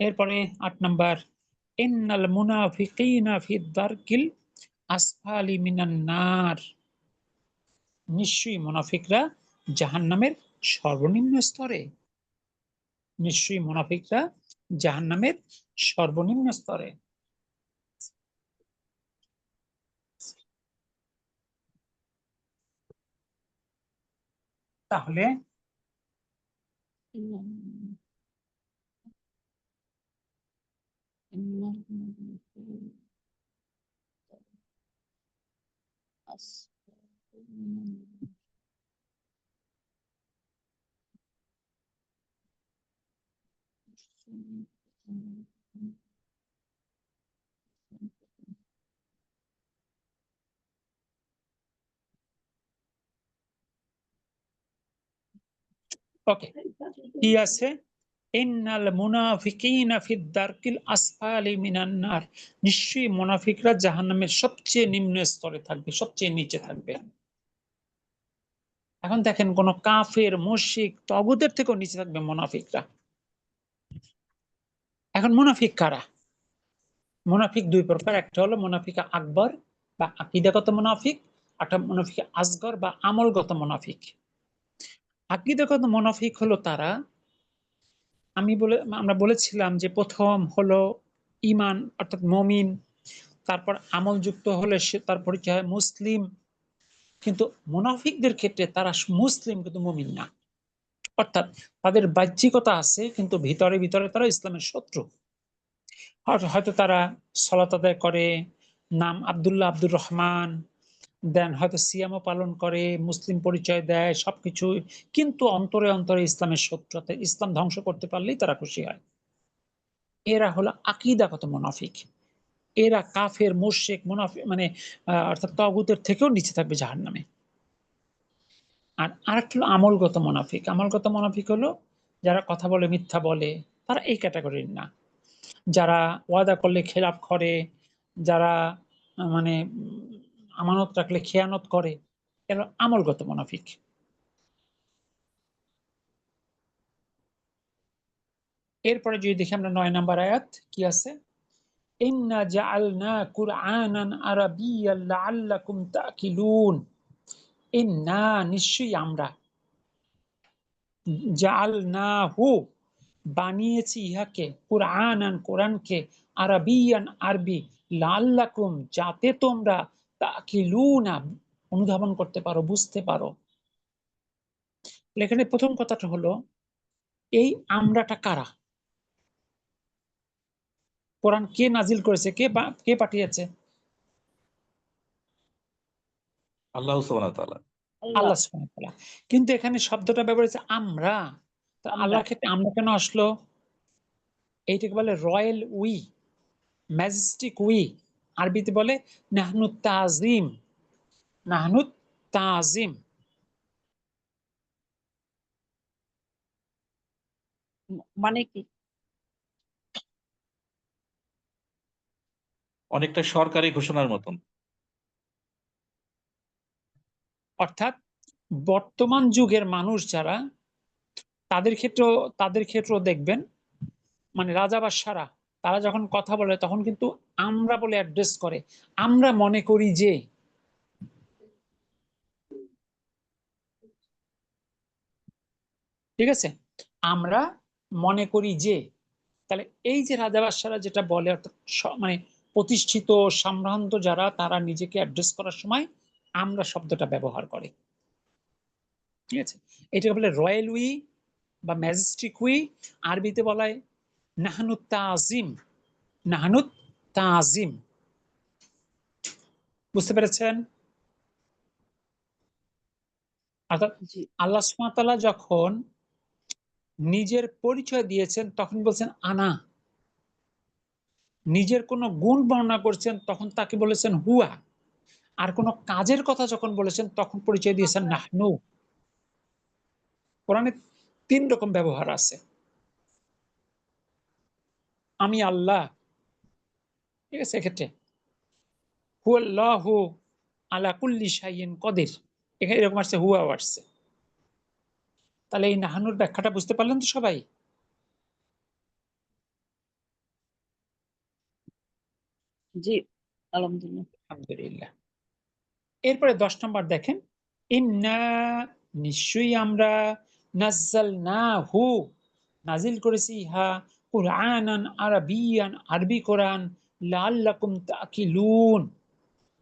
এরপরে 8 নাম্বার, ইন্নাল মুনাফিকিনা ফি দারকিল আসফালি মিনান নার, নিশ্চয়ই মুনাফিকরা জাহান্নামের সর্বনিম্ন স্তরে, নিশ্চয়ই মুনাফিকরা জাহান্নামের সর্বনিম্ন স্তরে। তাহলে ওকে, কি আছে? ইন্নাল মুনাফিকিনা ফিদ দারকিল আসফালি মিনান নার, নিশ্চয়ই মুনাফিকরা জাহান্নামের সবচেয়ে নিম্ন স্তরে থাকবে, সবচেয়ে নিচে থাকবে। এখন দেখেন, কোন কাফের, মুশরিক, তাগুতের থেকেও নিচে থাকবে মুনাফিকরা। এখন মুনাফিক কারা? মুনাফিক দুই প্রকার, একটা হলো মুনাফিক আকবর বা আকীদাগত মুনাফিক, একটা মুনাফিক আসগর বা আমলগত মুনাফিক। আকীদাগত মুনাফিক হলো তারা, আমরা বলেছিলাম যে প্রথম হলো ঈমান অর্থাৎ মুমিন, তারপর আমলযুক্ত হলে সে তার পরিচয় হয় মুসলিম। কিন্তু মুনাফিকদের ক্ষেত্রে তারা মুসলিম কিন্তু মুমিন না, অর্থাৎ তাদের বাহ্যিকতা আছে কিন্তু ভিতরে ভিতরে তারা ইসলামের শত্রু। হয়তো তারা সালাত আদায় করে, নাম আব্দুল্লাহ, আব্দুর রহমান, দেন হয়তো সিয়ামও পালন করে, মুসলিম পরিচয় দেয়, সবকিছু, কিন্তু অন্তরে অন্তরে ইসলামের শত্রুতা, ইসলাম ধ্বংস করতে পারলেই তারা খুশি হয়। এরা হলো আকীদাগত মুনাফিক। এরা কাফের, মুশরিক, মুনাফিক মানে অর্থাৎ তাগুতের থেকেও নিচে থাকবে জাহান্নামে। আর আরেকটা হলো আমলগত মুনাফিক। আমলগত মুনাফিক হলো যারা কথা বলে, মিথ্যা বলে, তারা এই ক্যাটাগরির না। যারা ওয়াদা করলে খেলাপ করে, যারা মানে আমানত রাখলে খেয়ানত করে, এরা আমলগত মুনাফিক। এরপরে যদি দেখি আমরা 9 নম্বর আয়াত কি আছে, ইন্না জাআলনা কুরআনান আরাবিয়্যান লাআল্লাকুম তাকিলুন। ইন্না, নিশ্চয়ই আমরা, জাআলনাহু, বানিয়েছি ইহাকে, কুরআনান, কোরআনকে, আরাবিয়ান, আরবি, লাআল্লাকুম, যাতে তোমরা, তাকিলুনা, অনুধাবন করতে পারো, বুঝতে পারো। এখানে প্রথম কথাটা হলো, এই আমরাটা কারা? কোরআন কে নাজিল করেছে, কে পাঠিয়েছে? আল্লাহ সুবহানাহু ওয়া তাআলা। আল্লাহ সুবহানাহু ওয়া তাআলা। কিন্তু এখানে শব্দটা ব্যবহার হয়েছে আমরা। তো আমরা। আল্লাহর ক্ষেত্রে আমরা কেন আসলো? এইটাকে বলে রয়্যাল উই, ম্যাজেস্টিক উই। আরবিতে বলে নাহনু তাজিম, নাহনু তাজিম। মানে কি? অনেকটা সরকারি ঘোষণার মতন। অর্থাৎ বর্তমান যুগের মানুষ যারা, তাদের ক্ষেত্রেও দেখবেন, মানে রাজা বাদশারা, তারা যখন কথা বলে তখন কিন্তু আমরা বলে অ্যাড্রেস করে। আমরা মনে করি যে, ঠিক আছে, আমরা মনে করি যে, তাহলে এই যে রাজা বাদশারা যেটা বলে, অর্থাৎ মানে প্রতিষ্ঠিত সম্ভ্রান্ত যারা, তারা নিজেকে অ্যাড্রেস করার সময় আমরা শব্দটা ব্যবহার করে। ঠিক আছে, এটাকে বলে রয়্যাল উই বা ম্যাজেস্টিক উই। আরবিতে বলা হয় নাহনু তাজিম, নাহনু তাজিম। বুঝতে পেরেছেন? অর্থাৎ জি। আল্লাহ সুবহানাহু ওয়া তাআলা যখন নিজের পরিচয় দিয়েছেন তখন বলছেন আনা, নিজের কোনো গুণ বর্ণনা করছেন তখন তাকে বলেছেন হুয়া, আর কোনো কাজের কথা যখন বলেছেন তখন পরিচয় দিয়েছেন নাহনু। কোরআনে 3 রকম ব্যবহার আছে। আমি আল্লাহ, ঠিক আছে, এক্ষেত্রে হুয়াল্লাহু আলা কুল্লি শাইইন কদির, এখানে এরকম আসছে, হুয়া আসছে। তাহলে এই নাহানুর ব্যাখ্যাটা বুঝতে পারলেন তো সবাই? জি, আলহামদুলিল্লাহ। আলহামদুলিল্লাহ। এরপরে 10 নম্বর দেখেন, ইন্না, নিশ্চয়ই আমরা, নাজ্জালনাহু, নাজিল করেছি ইহা, কুরআনান আরাবিয়ান, আরবি কোরআন, লাআল্লাকুম তাকিলুন,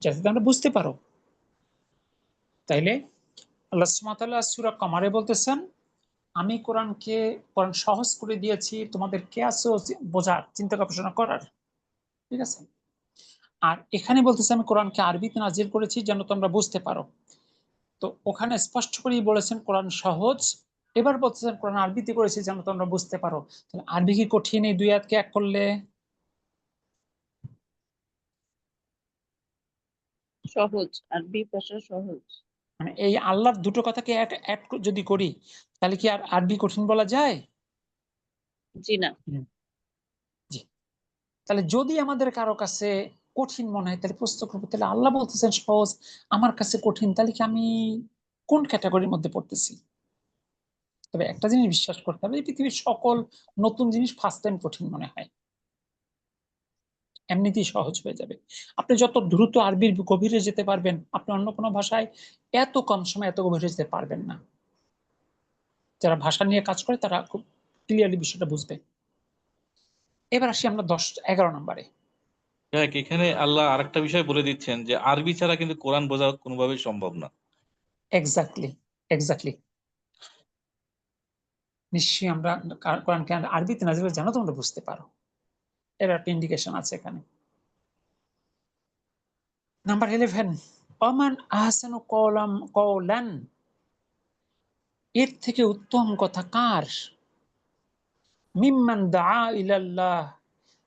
যাতে তোমরা বুঝতে পারো। তাইলে আল্লাহ সুবহানাহু ওয়া তাআলা সূরা কমারে বলতেছেন, আমি কোরআন সহজ করে দিয়েছি তোমাদের কেয়াস ও বোঝার, চিন্তা গবেষণা করার। ঠিক আছে, আর এখানে বলতেছে আমি কোরআনকে আরবিতে নাজিল করেছি যেন তোমরা বুঝতে পারো। তো ওখানে স্পষ্ট করেই বলেছেন কোরআন সহজ, এবার বলতেছেন কোরআন আরবিতে করেছি যেন তোমরা বুঝতে পারো। তাহলে আরবি কি কঠিন? এই দুই আয়াতকে এক করলে সহজ, আরবি ভাষা সহজ। মানে এই আল্লাহর দুটো কথাকে এক যদি করি তাহলে কি আর আরবি কঠিন বলা যায়? জি না। জি। তাহলে যদি আমাদের কারো কাছে কঠিন মনে হয় তাহলে প্রশ্ন করবো, তাহলে আল্লাহ বলতেছেন সহজ, আমার কাছে কঠিন, তাহলে কি আমি কোন ক্যাটাগরির মধ্যে পড়তেছি? তবে একটা জিনিস বিশ্বাস করতে হবে, এই পৃথিবীর সকল নতুন জিনিস ফার্স্ট টাইম কঠিন মনে হয়, এমনিতেই সহজ হয়ে যাবে। আপনি যত দ্রুত আরবির গভীরে যেতে পারবেন, আপনি অন্য কোনো ভাষায় এত কম সময় এত গভীরে যেতে পারবেন না। যারা ভাষা নিয়ে কাজ করে তারা খুব ক্লিয়ারলি বিষয়টা বুঝবে। এবার আসি আমরা 11 নম্বরে। দেখ, এখানে আল্লাহ আরেকটা বিষয় বলে দিচ্ছেন যে আরবি ছাড়া কিন্তু কোরআন বোঝা কোনোভাবেই সম্ভব না। Exactly, exactly. নিশ্চয়ই আমরা কোরআনকে আরবিতে নাজিল করে যেন তোমরা বুঝতে পারো, এর একটা ইন্ডিকেশন আছে এখানে। নাম্বার 11, ওমান আহসানু কওলান, এর থেকে উত্তম কথা কার? মিম্মান দাআ ইলাল্লাহ,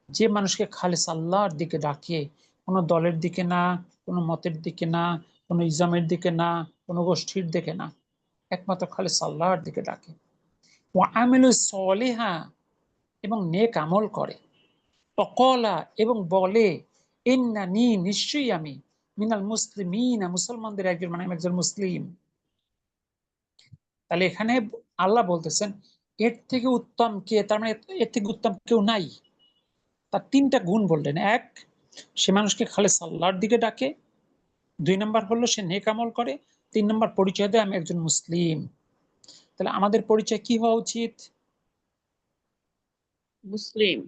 যে মানুষকে খালিস আল্লাহর দিকে ডাকে, কোনো দলের দিকে না, কোনো মতের দিকে না, কোনো ইজামের দিকে না, কোনো গোষ্ঠীর দিকে না, একমাত্র খালিস আল্লাহর দিকে ডাকে। ওয়া আমিলু সলিহা, এবং নেক আমল করে। অকলা, এবং বলে, ইন্নানি, নিশ্চয়ই আমি, মিনাল মুসলিমিন, মুসলমানদের একজন, মানে আমি একজন মুসলিম। তাহলে এখানে আল্লাহ বলতেছেন এর থেকে উত্তম কে, তার মানে এর থেকে উত্তম কেউ নাই। তার তিনটা গুণ বললেন, এক, সে মানুষকে খালিস আল্লাহর দিকে ডাকে, 2 নম্বর হলো সে নেক আমল করে, 3 নম্বর পরিচয় দেয় আমি একজন মুসলিম। তাহলে আমাদের পরিচয় কি হওয়া উচিত? মুসলিম।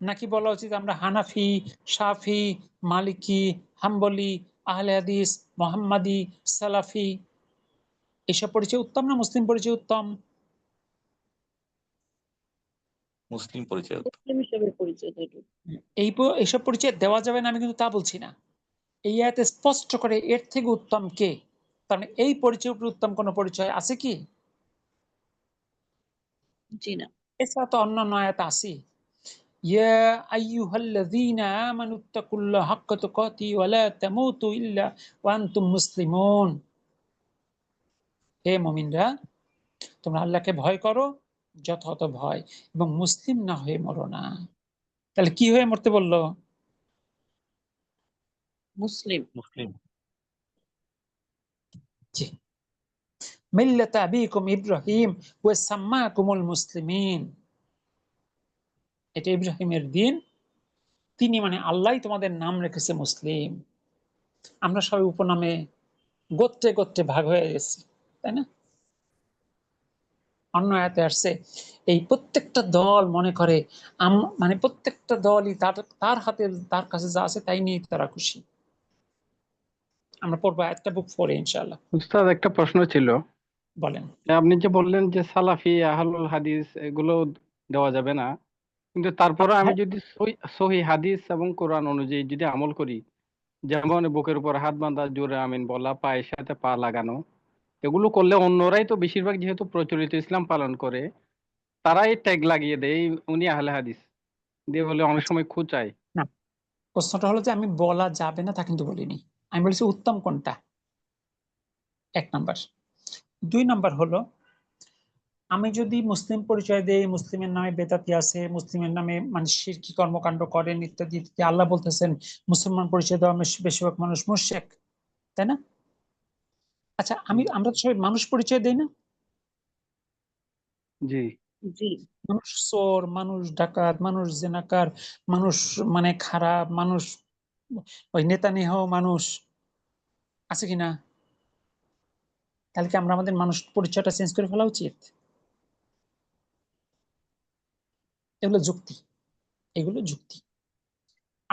নাকি বলা উচিত আমরা হানাফি, শাফি, মালিকি, হাম্বলি, আহলে হাদিস, মোহাম্মদি, সালাফি? এসব পরিচয় উত্তম না মুসলিম পরিচয় উত্তম? মুসলিম পরিচয়। মুসলিম হিসেবে পরিচয় দেব। এইসব পরিচয় দেওয়া যাবে না আমি কিন্তু তা বলছি না। এই আয়াতে স্পষ্ট করে এর থেকে উত্তম কে, তার মানে এই পরিচয় উপরে উত্তম কোন পরিচয় আছে কি? জি না। এছাড়া তো অন্যান্য আয়াত আছে, ইয়া আইয়ুহাল্লাযীনা আমানুত্তাকুল্লাহা হাক্কা তুকাতি ওয়া লা তামুতু ইল্লা ওয়া আনতুম মুসলিমুন। হে মুমিনরা, তোমরা আল্লাহকে ভয় করো যথাযথ ভয়, এবং মুসলিম না হয়ে মরো না। তাহলে কি হয়ে মরতে বললো? মুসলিম। মুসলিম। জি। মিল্লাতা আবিকুম ইব্রাহিম ওয়া সাম্মাকুমুল মুসলিমিন, এটা ইব্রাহিমের দিন, তিনি মানে আল্লাহই তোমাদের নাম রেখেছে মুসলিম। আমরা সবাই উপনামে গোত্রে গোত্রে ভাগ হয়ে গেছি, তাই না? অন্য আয়াতে আসছে এই প্রত্যেকটা দল মনে করে মানে প্রত্যেকটা দলই তার হাতে তার কাছে যা আছে তাই নিয়ে তারা খুশি। আমরা পড়বো আয়াতটা বুক 4 ইনশাআল্লাহ। উস্তাদ, একটা প্রশ্ন ছিল। বলেন। আপনি যে বললেন যে সালাফি, আহলুল হাদিস এগুলো দেওয়া যাবে না, কিন্তু তারপরে আমি হ্যাঁ, যদি সহি হাদিস এবং কোরআন অনুযায়ী যদি আমল করি, যেমন বুকের উপর হাত বাঁধা, জোরে আমিন বলা, পায়ের সাথে পা লাগানো, এগুলো করলে অন্যরাই তো বেশিরভাগ যেহেতু প্রচলিত ইসলাম পালন করে, তারাই ট্যাগ লাগিয়ে দেয় এই উনি আহলে হাদিস দিয়ে, বলে অনেক আচ্ছা, সময় খুঁচায়। না, প্রশ্নটা হলো যে আমি বলা যাবে না তা কিন্তু বলিনি, আমি বলেছি উত্তম কোনটা, 1 নাম্বার। 2 নাম্বার হলো আমি যদি মুসলিম পরিচয় দেই, মুসলিমের নামে বেদাতি আছে, মুসলিমের নামে মানে শিরকি কর্মকাণ্ড করেন ইত্যাদি ইত্যাদি, আল্লাহ বলতেছেন মুসলমান পরিচয় দেওয়া বেশিরভাগ মানুষ মুশরিক, তাই না? আচ্ছা, আমরা তো সবাই মানুষ পরিচয় দেই না? জি। জি। মানুষ চোর, মানুষ ডাকাত, মানুষ জেনাকার, মানুষ মানে খারাপ মানুষ, ওই নেতানিয়াহু মানুষ, আছে কিনা? তাহলে কি আমরা আমাদের মানুষ পরিচয়টা চেঞ্জ করে ফেলা উচিত? এগুলো যুক্তি, এগুলো যুক্তি।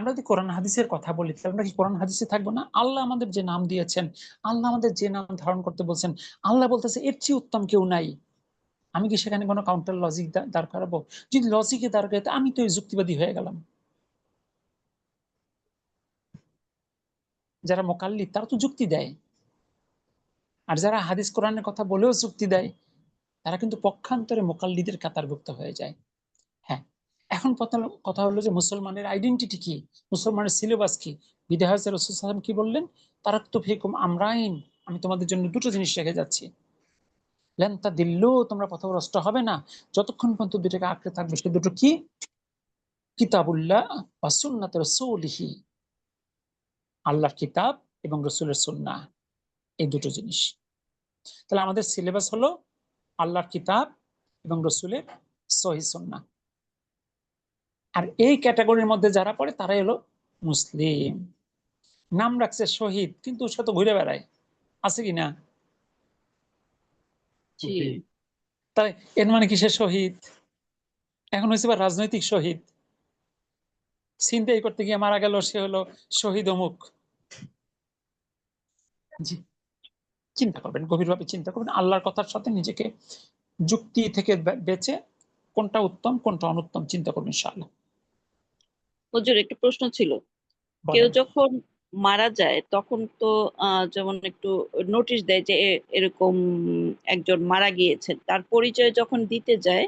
আমরা যদি কোরআন হাদিসের কথা বলি তাহলে আমরা কি কোরআন হাদিসে থাকবো না? আল্লাহ আমাদের যে নাম দিয়েছেন, আল্লাহ আমাদের যে নাম ধারণ করতে বলছেন, আল্লাহ বলতেছে এর চেয়ে উত্তম কেউ নাই। আমি কি সেখানে কোনো কাউন্টার লজিক দাঁড় করাবো? যদি লজিকে দাঁড় করাতে আমি তো যুক্তিবাদী হয়ে গেলাম। যারা মোকাল্লিদ তারা তো যুক্তি দেয়, আর যারা হাদিস কোরআনের কথা বলেও যুক্তি দেয় তারা কিন্তু পক্ষান্তরে মোকাল্লিদের কাতারভুক্ত হয়ে যায়। হ্যাঁ, এখন কথা হলো যে মুসলমানের আইডেন্টিটি কি, মুসলমানের সিলেবাস কি? বিদায় রাসূল সাল্লাল্লাহু আলাইহি ওয়াসাল্লাম কি বললেন? তারাক্তু ফিকুম আমরাইন, আমি তোমাদের জন্য দুটো জিনিস রেখে যাচ্ছি। লান তাদিল্লু, তোমরা পথভ্রষ্ট হবে না যতক্ষণ পর্যন্ত দুটোকে আঁকড়ে থাকবে। সে দুটো কি? কিতাবুল্লাহ ওয়া সুন্নাত রাসূলিহি, আল্লাহর কিতাব এবং রাসূলের সুন্নাহ, এই দুটো জিনিস। তাহলে আমাদের সিলেবাস হলো আল্লাহর কিতাব এবং রাসূলের সহিহ সুন্নাহ। আর এই ক্যাটাগরির মধ্যে যারা পড়ে তারাই হলো মুসলিম। নাম রাখছে শহীদ, কিন্তু সে তো ঘুরে বেড়ায়, আছে কিনা? জি জি। তাই এর মানে কি সে শহীদ? এখন হয়েছে বা রাজনৈতিক শহীদ, ছিনতাই করতে গিয়ে মারা গেল, সে হলো শহীদ অমুক। জি, চিন্তা করবেন, গভীরভাবে চিন্তা করবেন, আল্লাহর কথার সাথে নিজেকে যুক্তি থেকে বেঁচে কোনটা উত্তম কোনটা অনুত্তম চিন্তা করবেন ইনশাআল্লাহ। হুজুর, একটা প্রশ্ন ছিল। কেউ বলেন। যখন মারা যায় তখন তো যেমন একটু নোটিশ দেয় যে এরকম একজন মারা গিয়েছেন, তার পরিচয় যখন দিতে যায়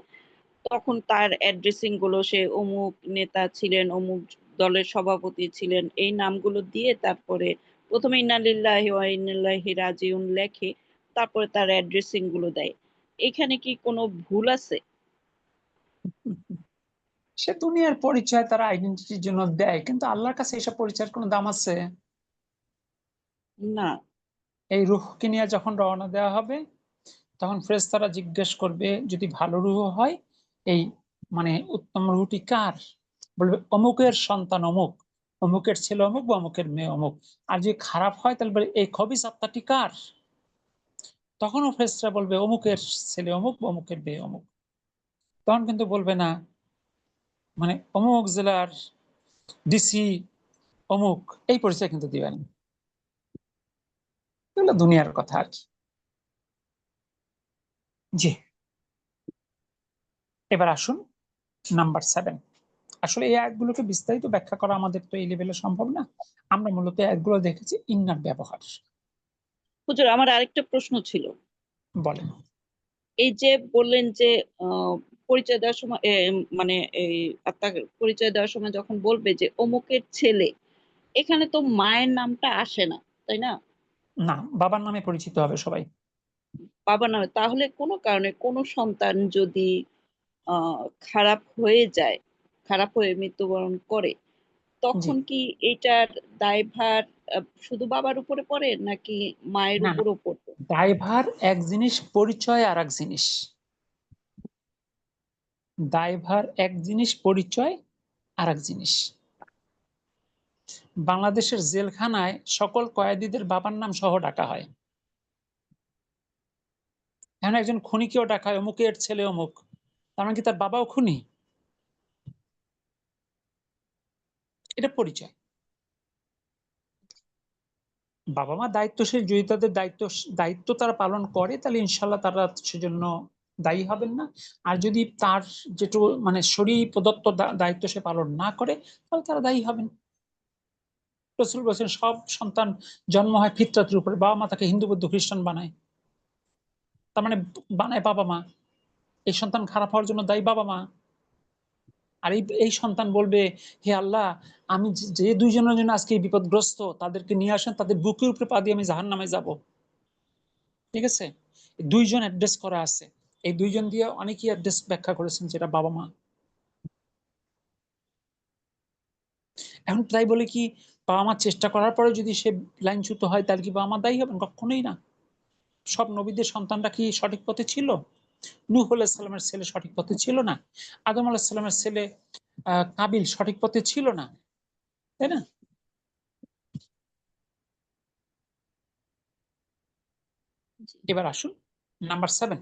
তখন তার অ্যাড্রেসিং গুলো, সে অমুক নেতা ছিলেন, অমুক দলের সভাপতি ছিলেন, এই নামগুলো দিয়ে তারপরে প্রথমে ইন্না লিল্লাহি ওয়া ইন্না ইলাইহি রাজিউন লেখে, তারপরে তার অ্যাড্রেসিং গুলো দেয়। এখানে কি কোনো ভুল আছে? সে দুনিয়ার পরিচয় তারা আইডেন্টিটির জন্য দেয়, কিন্তু আল্লাহর কাছে এসব পরিচয়ের কোনো দাম আছে? না। এই রূহকে নিয়ে যখন রওনা দেওয়া হবে তখন ফেরেশতারা জিজ্ঞেস করবে, যদি ভালো রূহ হয় এই মানে উত্তম রূহটি কার? বলবে অমুকের সন্তান অমুক, অমুকের ছেলে অমুক বা অমুকের মেয়ে অমুক। আর যদি খারাপ হয় তাহলে বলে এই খবিস আত্মাটি কার? তখনও ফেরেশতারা বলবে অমুকের ছেলে অমুক বা অমুকের মেয়ে অমুক। তখন কিন্তু বলবে না মানে অমুক জেলার ডিসি অমুক, এই পরিচয় কিন্তু দিবেন। এগুলো দুনিয়ার কথা আর কি। জি, এবার আসুন নাম্বার 7। আসলে এই আয়াতগুলোকে বিস্তারিত ব্যাখ্যা করা আমাদের তো এই লেভেলে সম্ভব না। আমরা মূলত আয়াতগুলো দেখেছি ইন্নার ব্যবহার। হুজুর, আমার আরেকটা প্রশ্ন ছিল। বলেন। এই যে বললেন যে আহ, পরিচয় দেওয়ার সময় মানে এই আত্মাকে পরিচয় দেওয়ার সময় যখন বলবে যে অমুকের ছেলে, এখানে তো মায়ের নামটা আসে না, তাই না? না, বাবার নামে পরিচিত হবে সবাই। বাবা নামে। তাহলে কোনো কারণে কোনো সন্তান যদি খারাপ হয়ে যায়, খারাপ হয়ে মৃত্যুবরণ করে, জি, তখন কি এটার দায়ভার শুধু বাবার উপরে পড়ে নাকি মায়ের না না, উপরও পড়বে? দায়ভার এক জিনিস, পরিচয় আর এক জিনিস। দায়ভার এক জিনিস, পরিচয় আর এক জিনিস। বাংলাদেশের জেলখানায় সকল কয়েদিদের বাবার নাম সহ ডাকা হয়। এখন একজন খুনিকেও ডাকা হয় অমুকের ছেলে অমুক, তার মানে কি তার বাবাও খুনি? এটা পরিচয়। বাবা মা দায়িত্বশীল, যদি তাদের দায়িত্ব তারা পালন করে তাহলে ইনশাল্লাহ তারা সেজন্য দায়ী হবেন না। আর যদি তার যেটু মানে শরীর প্রদত্ত দায়িত্ব সে পালন না করে তাহলে তারা দায়ী হবেন। রাসূল বলেছেন সব সন্তান জন্ম হয় ফিতরাতের উপরে, বাবা মা তাকে হিন্দু বৌদ্ধ খ্রিস্টান বানায়, তার মানে বানায় বাবা মা। এই সন্তান খারাপ হওয়ার জন্য দায়ী বাবা মা। আর এই সন্তান বলবে হে আল্লাহ, আমি যে দুইজনের জন্য আজকে বিপদগ্রস্ত তাদেরকে নিয়ে আসেন, তাদের বুকের উপরে পা দিয়ে আমি জাহান্নামে যাব। ঠিক আছে, দুইজন অ্যাড্রেস করা আছে, এই দুইজন দিয়ে অনেকেই অ্যাড্রেস ব্যাখ্যা করেছেন যেটা বাবা মা। এখন তাই বলে কি বাবা মা চেষ্টা করার পরে যদি সে লাইনচ্যুত হয় তাহলে কি বাবা মা দায়ী হবেন? কখনোই না। সব নবীদের সন্তানরা কি সঠিক পথে ছিল? নূহ আলাইহিস সালামের ছেলে সঠিক পথে ছিল না? আদম আলাইহিস সালামের ছেলে কাবিল সঠিক পথে ছিল না? তাই না? জি। এবার আসুন নাম্বার 7।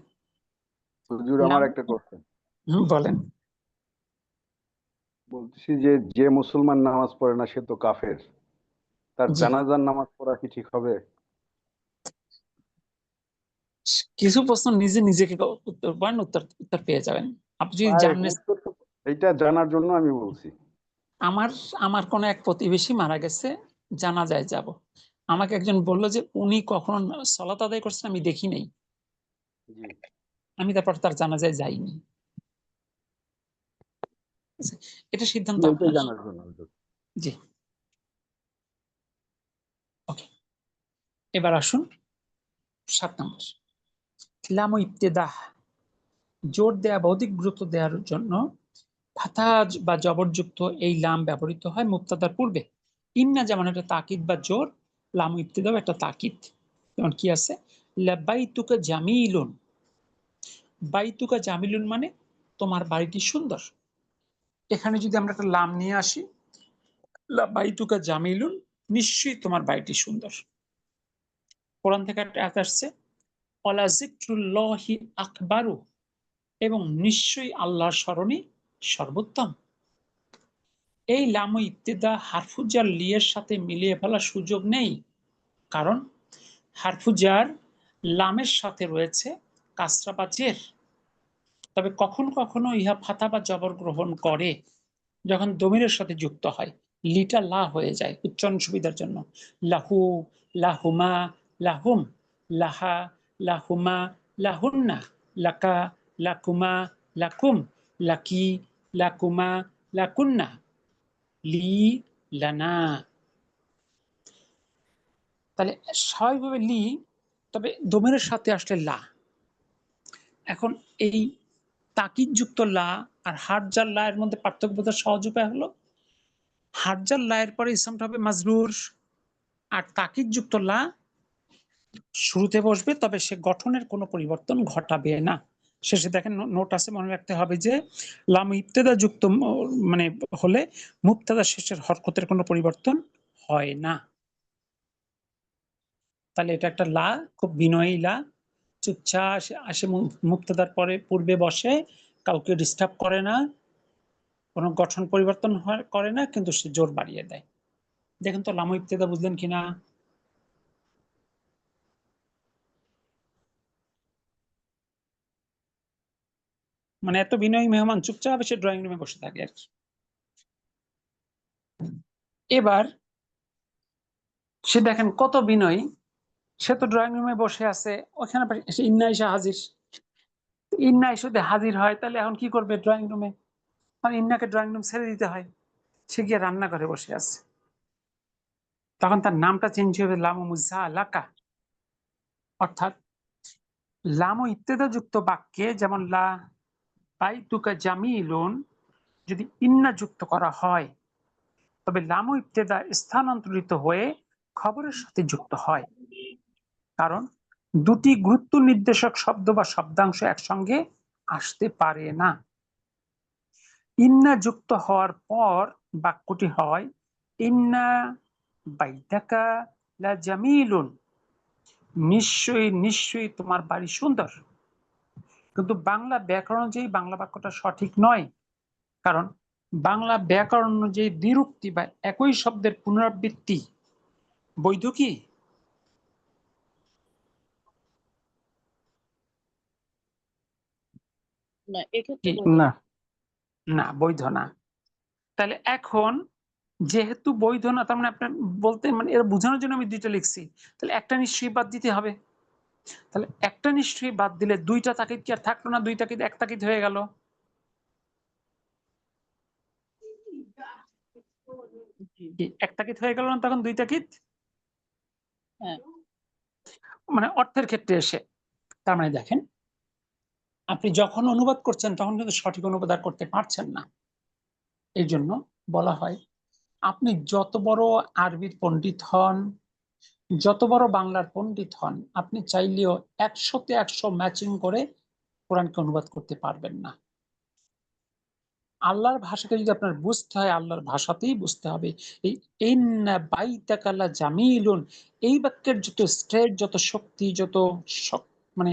হুজুর, আমার একটা কোশ্চেন। বলেন। বলতেছি যে যে মুসলমান নামাজ পড়ে না সে তো কাফের, তার জি, জানাজার নামাজ পড়া কি ঠিক হবে? কিছু প্রশ্ন নিজে নিজেকে উত্তর করেন, উত্তর উত্তর পেয়ে যাবেন। আপনি যদি ভাই জানেন, উত্তর তো এটা জানার জন্য আমি বলছি। আমার আমার কোনো এক প্রতিবেশী মারা গেছে, জানাজায় যাব। আমাকে একজন বলল যে উনি কখনো সালাত আদায় করছেন আমি দেখি নাই। জি, আমি তারপর তার জানাজায় যাইনি। ঠিক আছে? এটা সিদ্ধান্ত এইটাই আপনার। জানার জন্য। জি, ওকে। এবার আসুন 7 নম্বর, লাম ইবতেদাহ, জোর দেয়া বা অধিক গুরুত্ব দেওয়ার জন্য ফাথা বা জবরযুক্ত এই লাম ব্যবহৃত হয় মুবতাদার পূর্বে। ইন্না যেমন একটা তাকিদ বা জোর, লাম ইবতেদাও একটা তাকিদ। যেমন কি আছে, লাব্বাইতুকা জামিলুন, বাইতুকা জামিলুন মানে তোমার বাড়িটি সুন্দর। এখানে যদি আমরা একটা লাম নিয়ে আসি, লাব্বাইতুকা জামিলুন, নিশ্চয়ই তোমার বাড়িটি সুন্দর। কোরআন থেকে একটা আয়াত আসছে, ওয়ালা যিকরুল্লাহি আকবারু, এবং নিশ্চয়ই আল্লাহর স্মরণই সর্বোত্তম। এই লাম ইবতিদা হারফুজার লিয়ের সাথে মিলিয়ে ফেলার সুযোগ নেই, কারণ হারফুজার লামের সাথে রয়েছে কাসরা বা জের। তবে কখনো কখনো ইহা ফাতা বা জবর গ্রহণ করে যখন দমিরের সাথে যুক্ত হয়, লিটা লা হয়ে যায় উচ্চারণ সুবিধার জন্য। লাহু, লাহুমা, লাহুম, লাহা, লাহুমা, লাহুন্না, লাকা, লাকুমা, লাকুম, লাকি, লাকুমা, লাকুন্না, লি, লানা। তাহলে স্বাভাবিকভাবে লি, তবে দমিরের সাথে আসলে লা। এখন এই তাকিদ যুক্ত লা আর হারজার লা এর মধ্যে পার্থক্য বোঝার সহজ উপায় হলো, হারজার লা এর পরে ইসলামটা হবে মাজরুর, আর তাকিদ যুক্ত লা শুরুতে বসবে, তবে সে গঠনের কোনো পরিবর্তন ঘটাবে না। শেষে দেখেন নোট আছে, মনে রাখতে হবে যে লাম ইবতেদা যুক্ত মানে হলে মুবতাদা শেষের হরকতের কোনো পরিবর্তন হয় না। তাহলে এটা একটা লা, খুব বিনয়ী লা, চুপচাপ আসে মুবতাদার পরে পূর্বে বসে, কাউকে ডিস্টার্ব করে না, কোনো গঠন পরিবর্তন করে না, কিন্তু সে জোর বাড়িয়ে দেয়। দেখেন তো লাম ইবতেদা বুঝলেন কিনা? মানে এত বিনয়ী মেহমান চুপচাপ এসে ড্রয়িং রুমে বসে থাকে আর কি। এবার সে দেখেন কত বিনয়ী, সে তো ড্রয়িং রুমে বসে আছে, ওখানে এসে ইন্না এসে হাজির। ইন্না এসে যদি হাজির হয় তাহলে এখন কি করবে ড্রয়িং রুমে? মানে ইন্নাকে ড্রয়িং রুম ছেড়ে দিতে হয়, সে গিয়ে রান্না করে বসে আছে। তখন তার নামটা চেঞ্জ হবে লামু মুজা আলাকা। অর্থাৎ লামু ইত্তেদা যুক্ত বাক্যে যেমন লা বাইতুকা জামিলুন, যদি ইন্না যুক্ত করা হয় তবে লামু ইবতেদা স্থানান্তরিত হয়ে খবরের সাথে যুক্ত হয়, কারণ দুটি গুরুত্ব নির্দেশক শব্দ বা শব্দাংশ একসঙ্গে আসতে পারে না। ইন্না যুক্ত হওয়ার পর বাক্যটি হয় ইন্না বাইতাকা লা জামিলুন, নিশ্চয়ই নিশ্চয়ই তোমার বাড়ি সুন্দর। কিন্তু বাংলা ব্যাকরণ অনুযায়ী বাংলা বাক্যটা সঠিক নয়, কারণ বাংলা ব্যাকরণ অনুযায়ী দ্বিরুক্তি বা একই শব্দের পুনরাবৃত্তি বৈধ কি? না, এক্ষেত্রে কি? বৈধ না, না। না, বৈধ না। তাহলে এখন যেহেতু বৈধ না, তার মানে আপনার বলতে মানে এর বোঝানোর জন্য আমি দুইটা লিখছি, তাহলে একটা নিশ্চয়ই বাদ দিতে হবে। তাহলে একটা নিশ্চয়ই বাদ দিলে দুইটা তাকিদ কি আর থাকলো না? দুই তাকিদ এক তাকিদ হয়ে গেল। জি, কি এক তাকিদ হয়ে গেল না তখন? দুই তাকিদ হ্যাঁ। মানে অর্থের ক্ষেত্রে এসে। তার মানে দেখেন, আপনি যখন অনুবাদ করছেন তখন কিন্তু সঠিক অনুবাদ আর করতে পারছেন না। এই জন্য বলা হয়, আপনি যত বড় আরবির পণ্ডিত হন, যত বড় বাংলার পণ্ডিত হন, আপনি চাইলেও 100-তে 100 ম্যাচিং করে কোরআনকে অনুবাদ করতে পারবেন না। আল্লাহর ভাষাকে যদি আপনার বুঝতে হয়, আল্লাহর ভাষাতেই বুঝতে হবে। এই ইন্না বাইতাকাল্লা জামিলুন, এই বাক্যের যত স্ট্রেট, যত শক্তি, যত মানে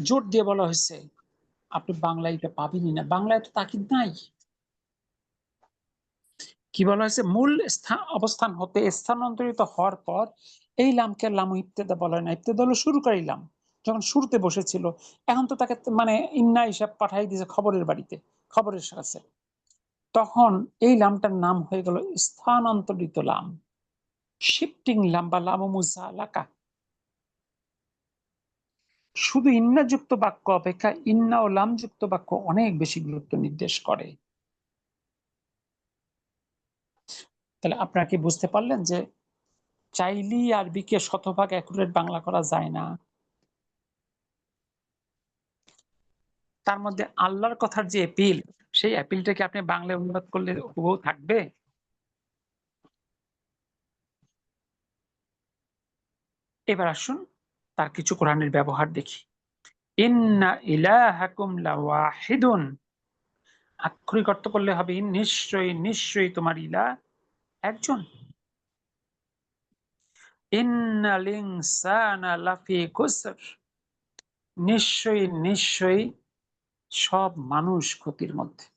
জোর দিয়ে বলা হয়েছে, আপনি বাংলায় এটা পাবেনই না। বাংলায় তো তাকিদ নাই। কি বলা হয়েছে, মূল অবস্থান হতে স্থানান্তরিত হওয়ার পর এই লামকে লামু ইবতেদা বলা হয় না। ইবতেদা হলো শুরুকারী লাম, যখন শুরুতে বসেছিল। এখন তো তাকে মানে ইন্না হিসাব পাঠাই দিয়েছে খবরের বাড়িতে, খবরের কাছে, তখন এই লামটার নাম হয়ে গেল স্থানান্তরিত লাম, শিফটিং লাম বা লামু মুজালাকা। শুধু ইন্না যুক্ত বাক্য অপেক্ষা ইন্না ও লাম যুক্ত বাক্য অনেক বেশি গুরুত্ব নির্দেশ করে। তাহলে আপনারা কি বুঝতে পারলেন যে চাইলেই আরবিকে শতভাগ অ্যাকুরেট বাংলা করা যায় না। তার মধ্যে আল্লাহর কথার যে অ্যাপিল, সেই অ্যাপিলটাকে আপনি বাংলায় অনুবাদ করলে হুবহু থাকবে? এবার আসুন তার কিছু কোরআনের ব্যবহার দেখি। ইন্না ইলাহাকুম লাওয়াহিদুন, আক্ষরিক অর্থ করলে হবে নিশ্চয়ই নিশ্চয়ই তোমার ইলাহ একজন। ইন্নাল ইনসানা লাফি খুসর, নিশ্চয়ই নিশ্চয়ই সব মানুষ ক্ষতির মধ্যে।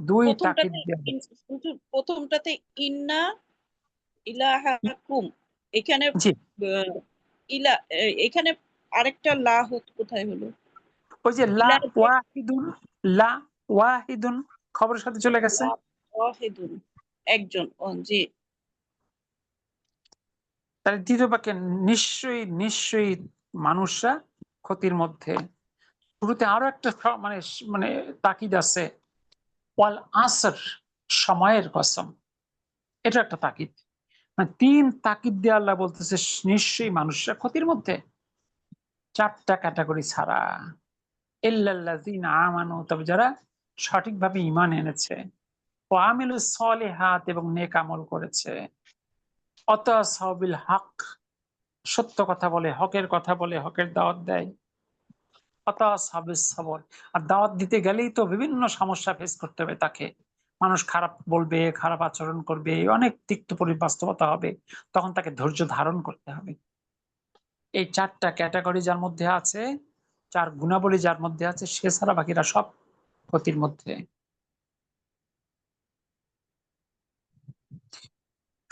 দুই তাকিদ দেওয়া। প্রথমটাতে ইন্না ইলাহাকুম, এখানে জি, এখানে আরেকটা কোথায় হলো? ওই যে লা ইলা ওয়াহিদুন, লা ওয়াহিদুন খবরের সাথে চলে গেছে। ওয়াহিদুন, একজন। জি, তাহলে দ্বিতীয় বাক্যে নিশ্চয়ই নিশ্চয়ই মানুষরা ক্ষতির মধ্যে। শুরুতে আরো একটা মানে মানে তাকিদ আছে, ওয়াল আসর, সময়ের কসম, এটা একটা তাকিদ। মানে তিন তাকিদ দিয়ে আল্লাহ বলতেছে নিশ্চয়ই মানুষরা ক্ষতির মধ্যে। চারটা ক্যাটাগরি ছাড়া, ইল্লাল্লাযীনা আমানু, তবে যারা সঠিকভাবে ঈমান এনেছে, ও আমিলুস সলিহাত, এবং নেক আমল করেছে, ওয়াতাসাউ বিল হক, সত্য কথা বলে, হকের কথা বলে, হকের দাওয়াত দেয়, ওয়াতাসাউ বিস সবর, আর দাওয়াত দিতে গেলেই তো বিভিন্ন সমস্যা ফেস করতে হবে তাকে। মানুষ খারাপ বলবে, খারাপ আচরণ করবে, অনেক তিক্ত বাস্তবতা হবে, তখন তাকে ধৈর্য ধারণ করতে হবে। এই চারটা ক্যাটাগরি যার মধ্যে আছে, চার গুণাবলী যার মধ্যে আছে, সে ছাড়া বাকিরা সব ক্ষতির মধ্যে।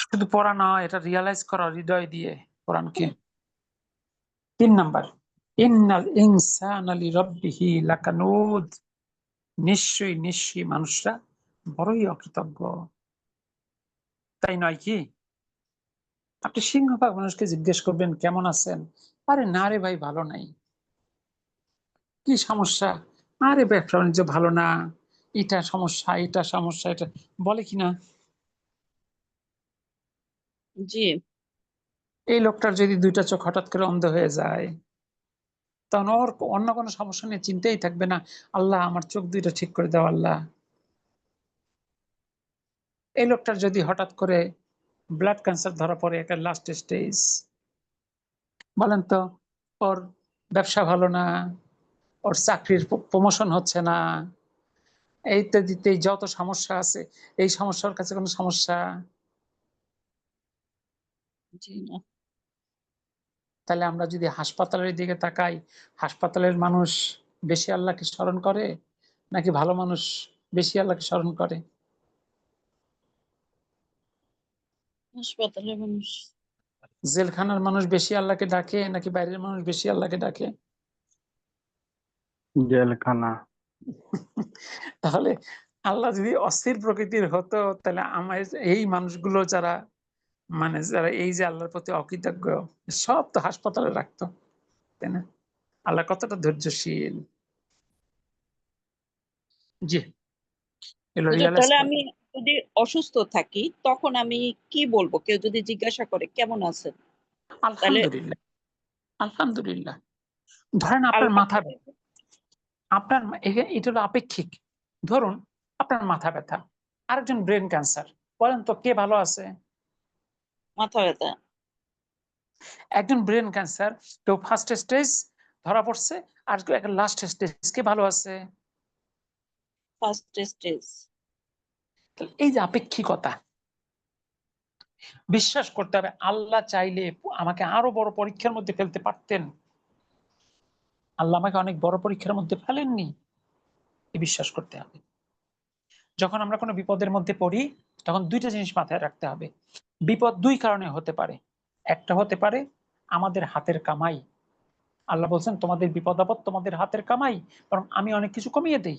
শুধু পড়া নয়, এটা রিয়ালাইজ করা হৃদয় দিয়ে কোরআনকে। 3 নাম্বার, ইন্নাল ইনসানা লিরাব্বিহি লাকানুদ, নিশ্চয়ই নিশ্চয়ই মানুষরা বড়ই অকৃতজ্ঞ। তাই নয় কি? আপনি সিংহভাগ মানুষকে জিজ্ঞেস করবেন কেমন আছেন, আরে না রে ভাই ভালো নাই। কি সমস্যা? আরে ব্যবসা বাণিজ্য ভালো না, এটা সমস্যা, এটা সমস্যা, এটা বলে কিনা? জি। এই লোকটার যদি দুইটা চোখ হঠাৎ করে অন্ধ হয়ে যায়, তখন ওর অন্য কোনো সমস্যা নিয়ে চিন্তাই থাকবে না, আল্লাহ আমার চোখ দুইটা ঠিক করে দাও আল্লাহ। এই লোকটার যদি হঠাৎ করে ব্লাড ক্যান্সার ধরা পড়ে, একটা লাস্ট স্টেজ, বলেন তো, ওর ব্যবসা ভালো না, ওর চাকরির প্রমোশন হচ্ছে না, ইত্যাদি যত সমস্যা আছে, এই সমস্যার কাছে কোনো সমস্যা? জি না। তাহলে আমরা যদি হাসপাতালের দিকে তাকাই, হাসপাতালের মানুষ বেশি আল্লাহকে স্মরণ করে নাকি ভালো মানুষ বেশি আল্লাহকে স্মরণ করে? হাসপাতালের মানুষ। জেলখানার মানুষ বেশি আল্লাহকে ডাকে নাকি বাইরের মানুষ বেশি আল্লাহকে ডাকে? জেলখানা। তাহলে আল্লাহ যদি অস্থির প্রকৃতির হতো, তাহলে আমার এই মানুষগুলো যারা মানে যারা এই যে আল্লাহর প্রতি অকৃতজ্ঞ, সব তো হাসপাতালে রাখতো, তাই না? আল্লাহ কতটা ধৈর্যশীল। জি, এগুলো রিয়ালাইজ তাহলে আমি করবেন। যদি অসুস্থ থাকি, তখন আমি কি বলবো? কেউ যদি জিজ্ঞাসা করে কেমন আছেন, তাহলে আলহামদুলিল্লাহ, আলহামদুলিল্লাহ। ধরেন আপনার মাথা, আলহামদুলিল্লাহ। আপনার এটা হলো আপেক্ষিক। ধরুন আপনার মাথা ব্যথা, আরেকজন ব্রেন ক্যান্সার, বলেন তো কে ভালো আছে? মাথা ব্যথা। একজন ব্রেন ক্যান্সার, কেউ ফার্স্ট স্টেজ ধরা পড়ছে, আর কেউ একটা লাস্ট স্টেজ, কে ভালো আছে? First stage. এই যে আপেক্ষিকতা, বিশ্বাস করতে হবে আল্লাহ চাইলে আমাকে আরো বড় পরীক্ষার মধ্যে ফেলতে পারতেন। আল্লাহ আমাকে অনেক বড় পরীক্ষার মধ্যে ফেলেননি, বিশ্বাস করতে হবে। যখন আমরা কোনো বিপদের মধ্যে পড়ি তখন দুইটা জিনিস মাথায় রাখতে হবে। বিপদ দুই কারণে হতে পারে। একটা হতে পারে আমাদের হাতের কামাই। আল্লাহ বলছেন তোমাদের বিপদ আপদ তোমাদের হাতের কামাই, কারণ আমি অনেক কিছু কমিয়ে দেই।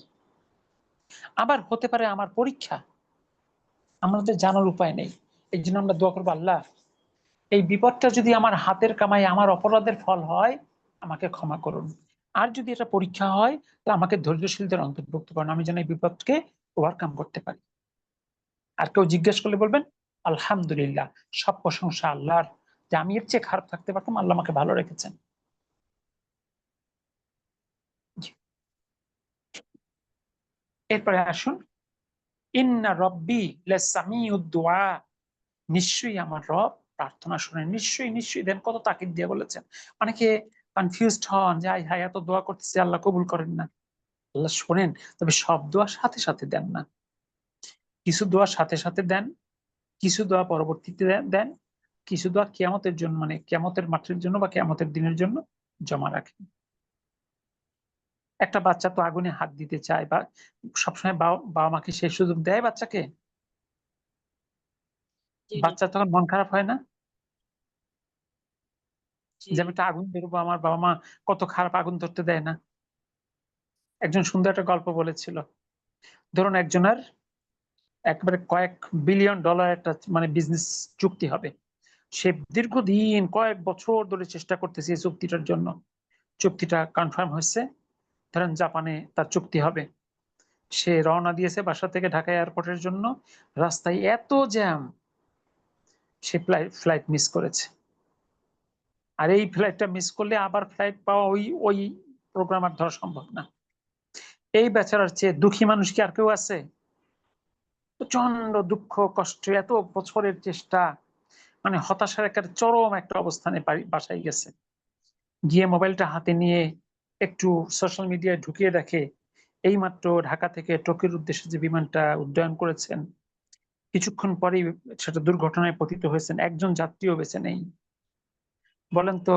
আবার হতে পারে আমার পরীক্ষা, আমাদের জানার উপায় নেই। এই জন্য আমরা দোয়া করবো, আল্লাহ এই বিপদটা যদি আমার হাতের কামাই, আমার অপরাধের ফল হয়, আমাকে ক্ষমা করুন। আর যদি এটা পরীক্ষা হয়, তাহলে আমাকে ধৈর্যশীলদের অন্তর্ভুক্ত করুন, আমি যেন এই বিপদকে ওভারকাম করতে পারি। আর কেউ জিজ্ঞেস করলে বলবেন আলহামদুলিল্লাহ, সব প্রশংসা আল্লাহর, যে আমি এর চেয়ে খারাপ থাকতে পারতাম, আল্লাহ আমাকে ভালো রেখেছেন। এরপরে আসুন, ইন্না রব্বি লাসামিউদ দুআ, নিশ্চয়ই আমার রব প্রার্থনা শুনেন। নিশ্চয়ই নিশ্চয়ই দেন, কত তাকিদ দিয়ে বলেছেন। অনেকে কনফিউজড হন যে হাই এত দোয়া করতেছি আল্লাহ কবুল করেন না। আল্লাহ শোনেন, তবে সব দোয়ার সাথে সাথে দেন না। কিছু দোয়ার সাথে সাথে দেন, কিছু দোয়া পরবর্তীতে দেন, কিছু দোয়া কিয়ামতের জন্য, মানে কিয়ামতের মাঠের জন্য বা কিয়ামতের দিনের জন্য জমা রাখেন। একটা বাচ্চা তো আগুনে হাত দিতে চায়, বা সবসময় বাবা মাকে সেই সুযোগ দেয় বাচ্চাকে? জি না। বাচ্চা তখন মন খারাপ হয় না জি। যে আমি একটা আগুন বেরোবো, আমার বাবা মা কত খারাপ, আগুন ধরতে দেয় না? একজন সুন্দর একটা গল্প বলেছিল। ধরুন একজনের একবারে কয়েক বিলিয়ন ডলার একটা মানে বিজনেস চুক্তি হবে। সে দীর্ঘদিন কয়েক বছর ধরে চেষ্টা করতেছে এই চুক্তিটার জন্য। চুক্তিটা কনফার্ম হয়েছে, ধরেন জাপানে তার চুক্তি হবে। সে রওনা দিয়েছে বাসা থেকে ঢাকা এয়ারপোর্টের জন্য। রাস্তায় এত জ্যাম, সে ফ্লাইট মিস করেছে। আর এই ফ্লাইটটা মিস করলে আবার ফ্লাইট পাওয়া ওই ওই প্রোগ্রাম আর ধরা সম্ভব না। এই বেচারার চেয়ে দুঃখী মানুষ কি আর কেউ আছে? প্রচন্ড দুঃখ কষ্ট, এত বছরের চেষ্টা, মানে হতাশার একটা চরম একটা অবস্থানে বাসায় গেছে। গিয়ে মোবাইলটা হাতে নিয়ে একটু সোশ্যাল মিডিয়ায় ঢুকিয়ে দেখে এইমাত্র ঢাকা থেকে টোকিওর উদ্দেশ্যে যে বিমানটা উড্ডয়ন করেছেন, কিছুক্ষণ পরেই সেটা দুর্ঘটনায় পতিত হয়েছেন, একজন যাত্রীও বেঁচে নেই। বলেন তো,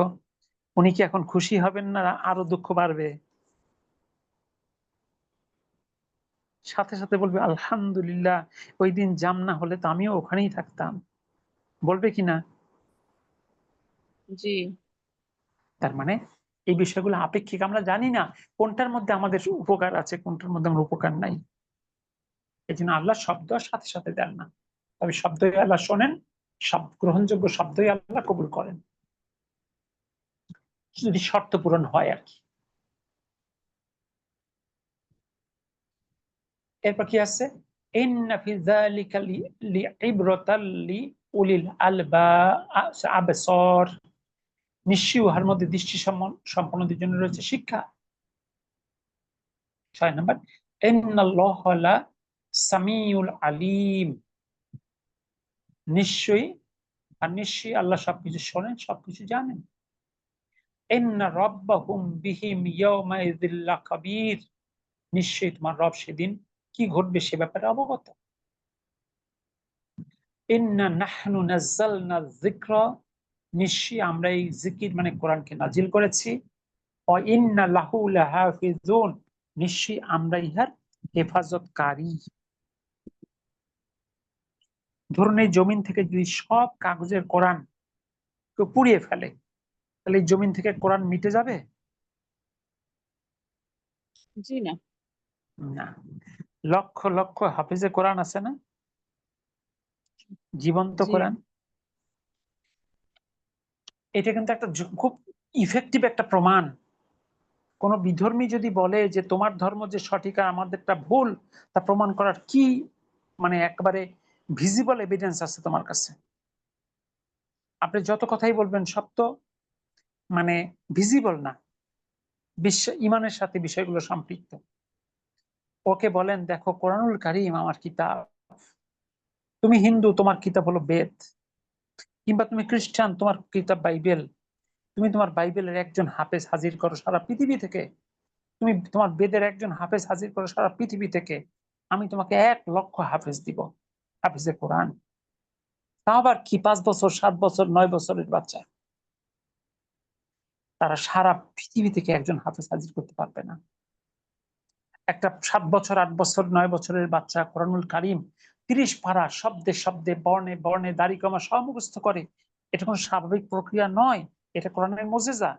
উনি কি এখন খুশি হবেন না আরো দুঃখ বাড়বে? সাথে সাথে বলবে আলহামদুলিল্লাহ, ওই দিন জাম না হলে তো আমিও ওখানেই থাকতাম। বলবে কিনা? জি। তার মানে এই বিষয়গুলো আপেক্ষিক, আমরা জানি না কোনটার মধ্যে আমাদের উপকার আছে, কোনটার মধ্যে আমার উপকার নাই। এই জন্য আল্লাহ শব্দ সাথে সাথে দেন না, তবে শব্দই আল্লাহ শোনেন, সব গ্রহণযোগ্য শব্দই আল্লাহ কবুল করেন, যদি শর্ত পূরণ হয় আর কি। এরপর কি আছে? ইন্না ফি যালিকা লিইবরাতাল লিউলিল আবসার, নিশ্চয়ই উহার মধ্যে দৃষ্টি সম্পন্নদের জন্য রয়েছে শিক্ষা। 6 নম্বর, ইন্নাল্লাহা লা সামিউল আলিম, নিশ্চয়ই আর নিশ্চয়ই আল্লাহ সবকিছু শোনেন, সবকিছু জানেন। ইন্না রাব্বাহুম বিহিম ইয়াওমাইযিল লাখাবীর, নিশ্চয়ই তোমার রব সেদিন কি ঘটবে সে ব্যাপারে অবগত। ইন্না নাহনু নাযালনা যিকরা, নিশ্চয়ই আমরা এই জিকির মানে কোরআনকে নাজিল করেছি। ওয়া ইন্না লাহু লাহাফিজুন, নিশ্চয়ই আমরা ইহার হেফাজতকারী। ধরুন এই জমিন থেকে যদি সব কাগজের কোরআন কেউ পুড়িয়ে ফেলে, তাহলে এই জমিন থেকে কোরআন মিটে যাবে? জি না। না। লক্ষ লক্ষ হাফিজে কোরআন আছে না, জীবন্ত জি। কোরআন। এটা কিন্তু একটা খুব ইফেক্টিভ একটা প্রমাণ। কোন বিধর্মী যদি বলে যে তোমার ধর্ম যে সঠিক আর আমাদেরটা ভুল, তা প্রমাণ করার কি মানে একেবারে ভিজিবল এভিডেন্স আছে তোমার কাছে? আপনি যত কথাই বলবেন সব তো মানে ভিজিবল না, ইমানের সাথে বিষয়গুলো সম্পৃক্ত। ওকে বলেন দেখো কোরআনুল কারীম আমার কিতাব, তুমি হিন্দু তোমার কিতাব হলো বেদ, কিংবা তুমি খ্রিস্টান তোমার কিতাব বাইবেল, তুমি তোমার বাইবেলের একজন হাফেজ হাজির করো সারা পৃথিবী থেকে, তুমি তোমার বেদের একজন হাফেজ হাজির করো সারা পৃথিবী থেকে, আমি তোমাকে 1,00,000 হাফেজ দিব, হাফেজে কোরআন। তা আবার কি 5 বছর 7 বছর 9 বছরের বাচ্চা, তারা সারা পৃথিবী থেকে একজন হাফেজ হাজির করতে পারবে না। একটা 7 বছর 8 বছর 9 বছরের বাচ্চা কোরআনুল কারীম 30 পারা শব্দে শব্দে বর্ণে বর্ণে দাড়ি কমা সব মুখস্থ করে, এটা কোনো স্বাভাবিক প্রক্রিয়া নয়, এটা কোরআনের মুজিজা।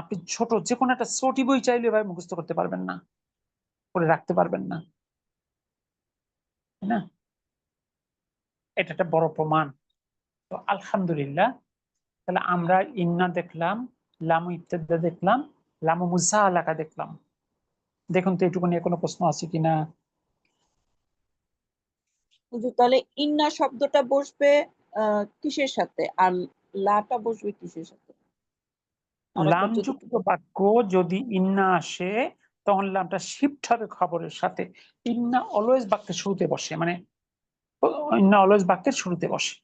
আপনি ছোট যে কোনো একটা ছোটি বই চাইলে ভাই মুখস্থ করতে পারবেন না, করে রাখতে পারবেন না, তাই না? এটা একটা বড় প্রমাণ। তো আলহামদুলিল্লাহ, তাহলে আমরা ইন্না দেখলাম, লামু ইবতিদা দেখলাম, লামু মুসাআলাকা দেখলাম। দেখুন তো এটুকু নিয়ে কোনো প্রশ্ন আছে কিনা? হুজুর, তাহলে ইন্না শব্দটা বসবে কিসের সাথে, আর লাটা বসবে কিসের সাথে? আরেকবার যদি লামযুক্ত বাক্য যদি ইন্না আসে তখন লামটা শিফট হবে খবরের সাথে। ইন্না অলওয়েজ বাক্যের শুরুতে বসে, মানে ইন্না অলওয়েজ বাক্যের শুরুতে বসে,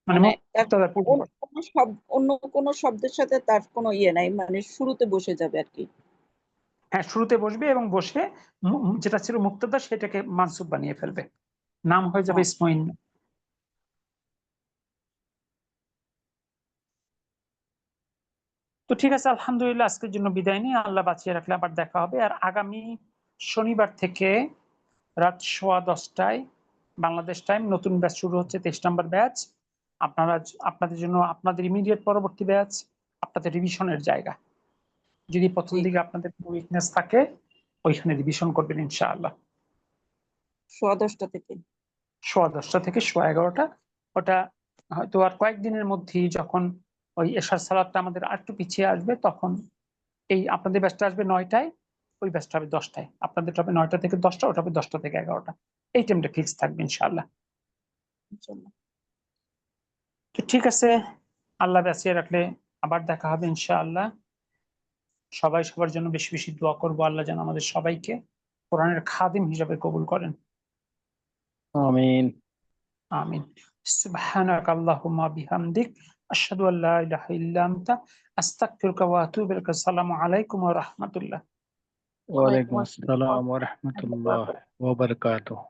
মানে মানে তার মুক্তাদার পূর্বে বসে। অন্য কোনো শব্দের সাথে তার কোনো ইয়ে নাই, মানে শুরুতে বসে যাবে আর কি। হ্যাঁ, শুরুতে বসবে এবং বসে যেটা ছিল মুক্তাদা সেটাকে মানসুব বানিয়ে ফেলবে, নাম হয়ে যাবে ইসমে ইন্না। তো ঠিক আছে, আলহামদুলিল্লাহ, আজকের জন্য বিদায় নিই। আল্লাহ বাঁচিয়ে রাখলে আবার দেখা হবে। আর আগামী শনিবার থেকে রাত 10:15 বাংলাদেশ টাইম নতুন ব্যাচ শুরু হচ্ছে, 23 নম্বর ব্যাচ। আপনারা, আপনাদের জন্য আপনাদের ইমিডিয়েট পরবর্তী ব্যাচ, আপনাদের রিভিশনের জায়গা। যদি প্রথম ঠিক। দিকে আপনাদের উইকনেস থাকে ওইখানে রিভিশন করবেন ইনশাআল্লাহ। 10:30 থেকে 10:30 থেকে 11:30। ওটা হয়তো আর কয়েকদিনের মধ্যেই, যখন ওই এশার সালাদটা আমাদের আর একটু পিছিয়ে আসবে, তখন এই আপনাদের ব্যাচটা আসবে 9টায়, ওই ব্যাচটা হবে 10টায়। আপনাদের হবে 9টা থেকে 10টা, ওটা হবে 10টা থেকে 11টা। এই টাইমটা ফিক্স থাকবে ইনশাআল্লাহ। ইনশাআল্লাহ। তো ঠিক আছে, আল্লাহ বাঁচিয়ে রাখলে আবার দেখা হবে ইনশাআল্লাহ। সবাই সবার জন্য বেশি বেশি দোয়া করবো, আল্লাহ যেন আমাদের সবাইকে কোরআনের খাদিম হিসাবে কবুল করেন। আমিন। আমিন। সুবহানাকা আল্লাহুম্মা বিহামদিক, আশহাদু আল্লা ইলাহা ইল্লা আনতা, আস্তাগফিরুকা ওয়া আতুবু ইলাইক। আসসালামু আলাইকুম ওয়া রাহমাতুল্লাহ। ওয়ালাইকুম আসসালাম ওয়া রাহমাতুল্লাহ ওয়া বারাকাতুহু।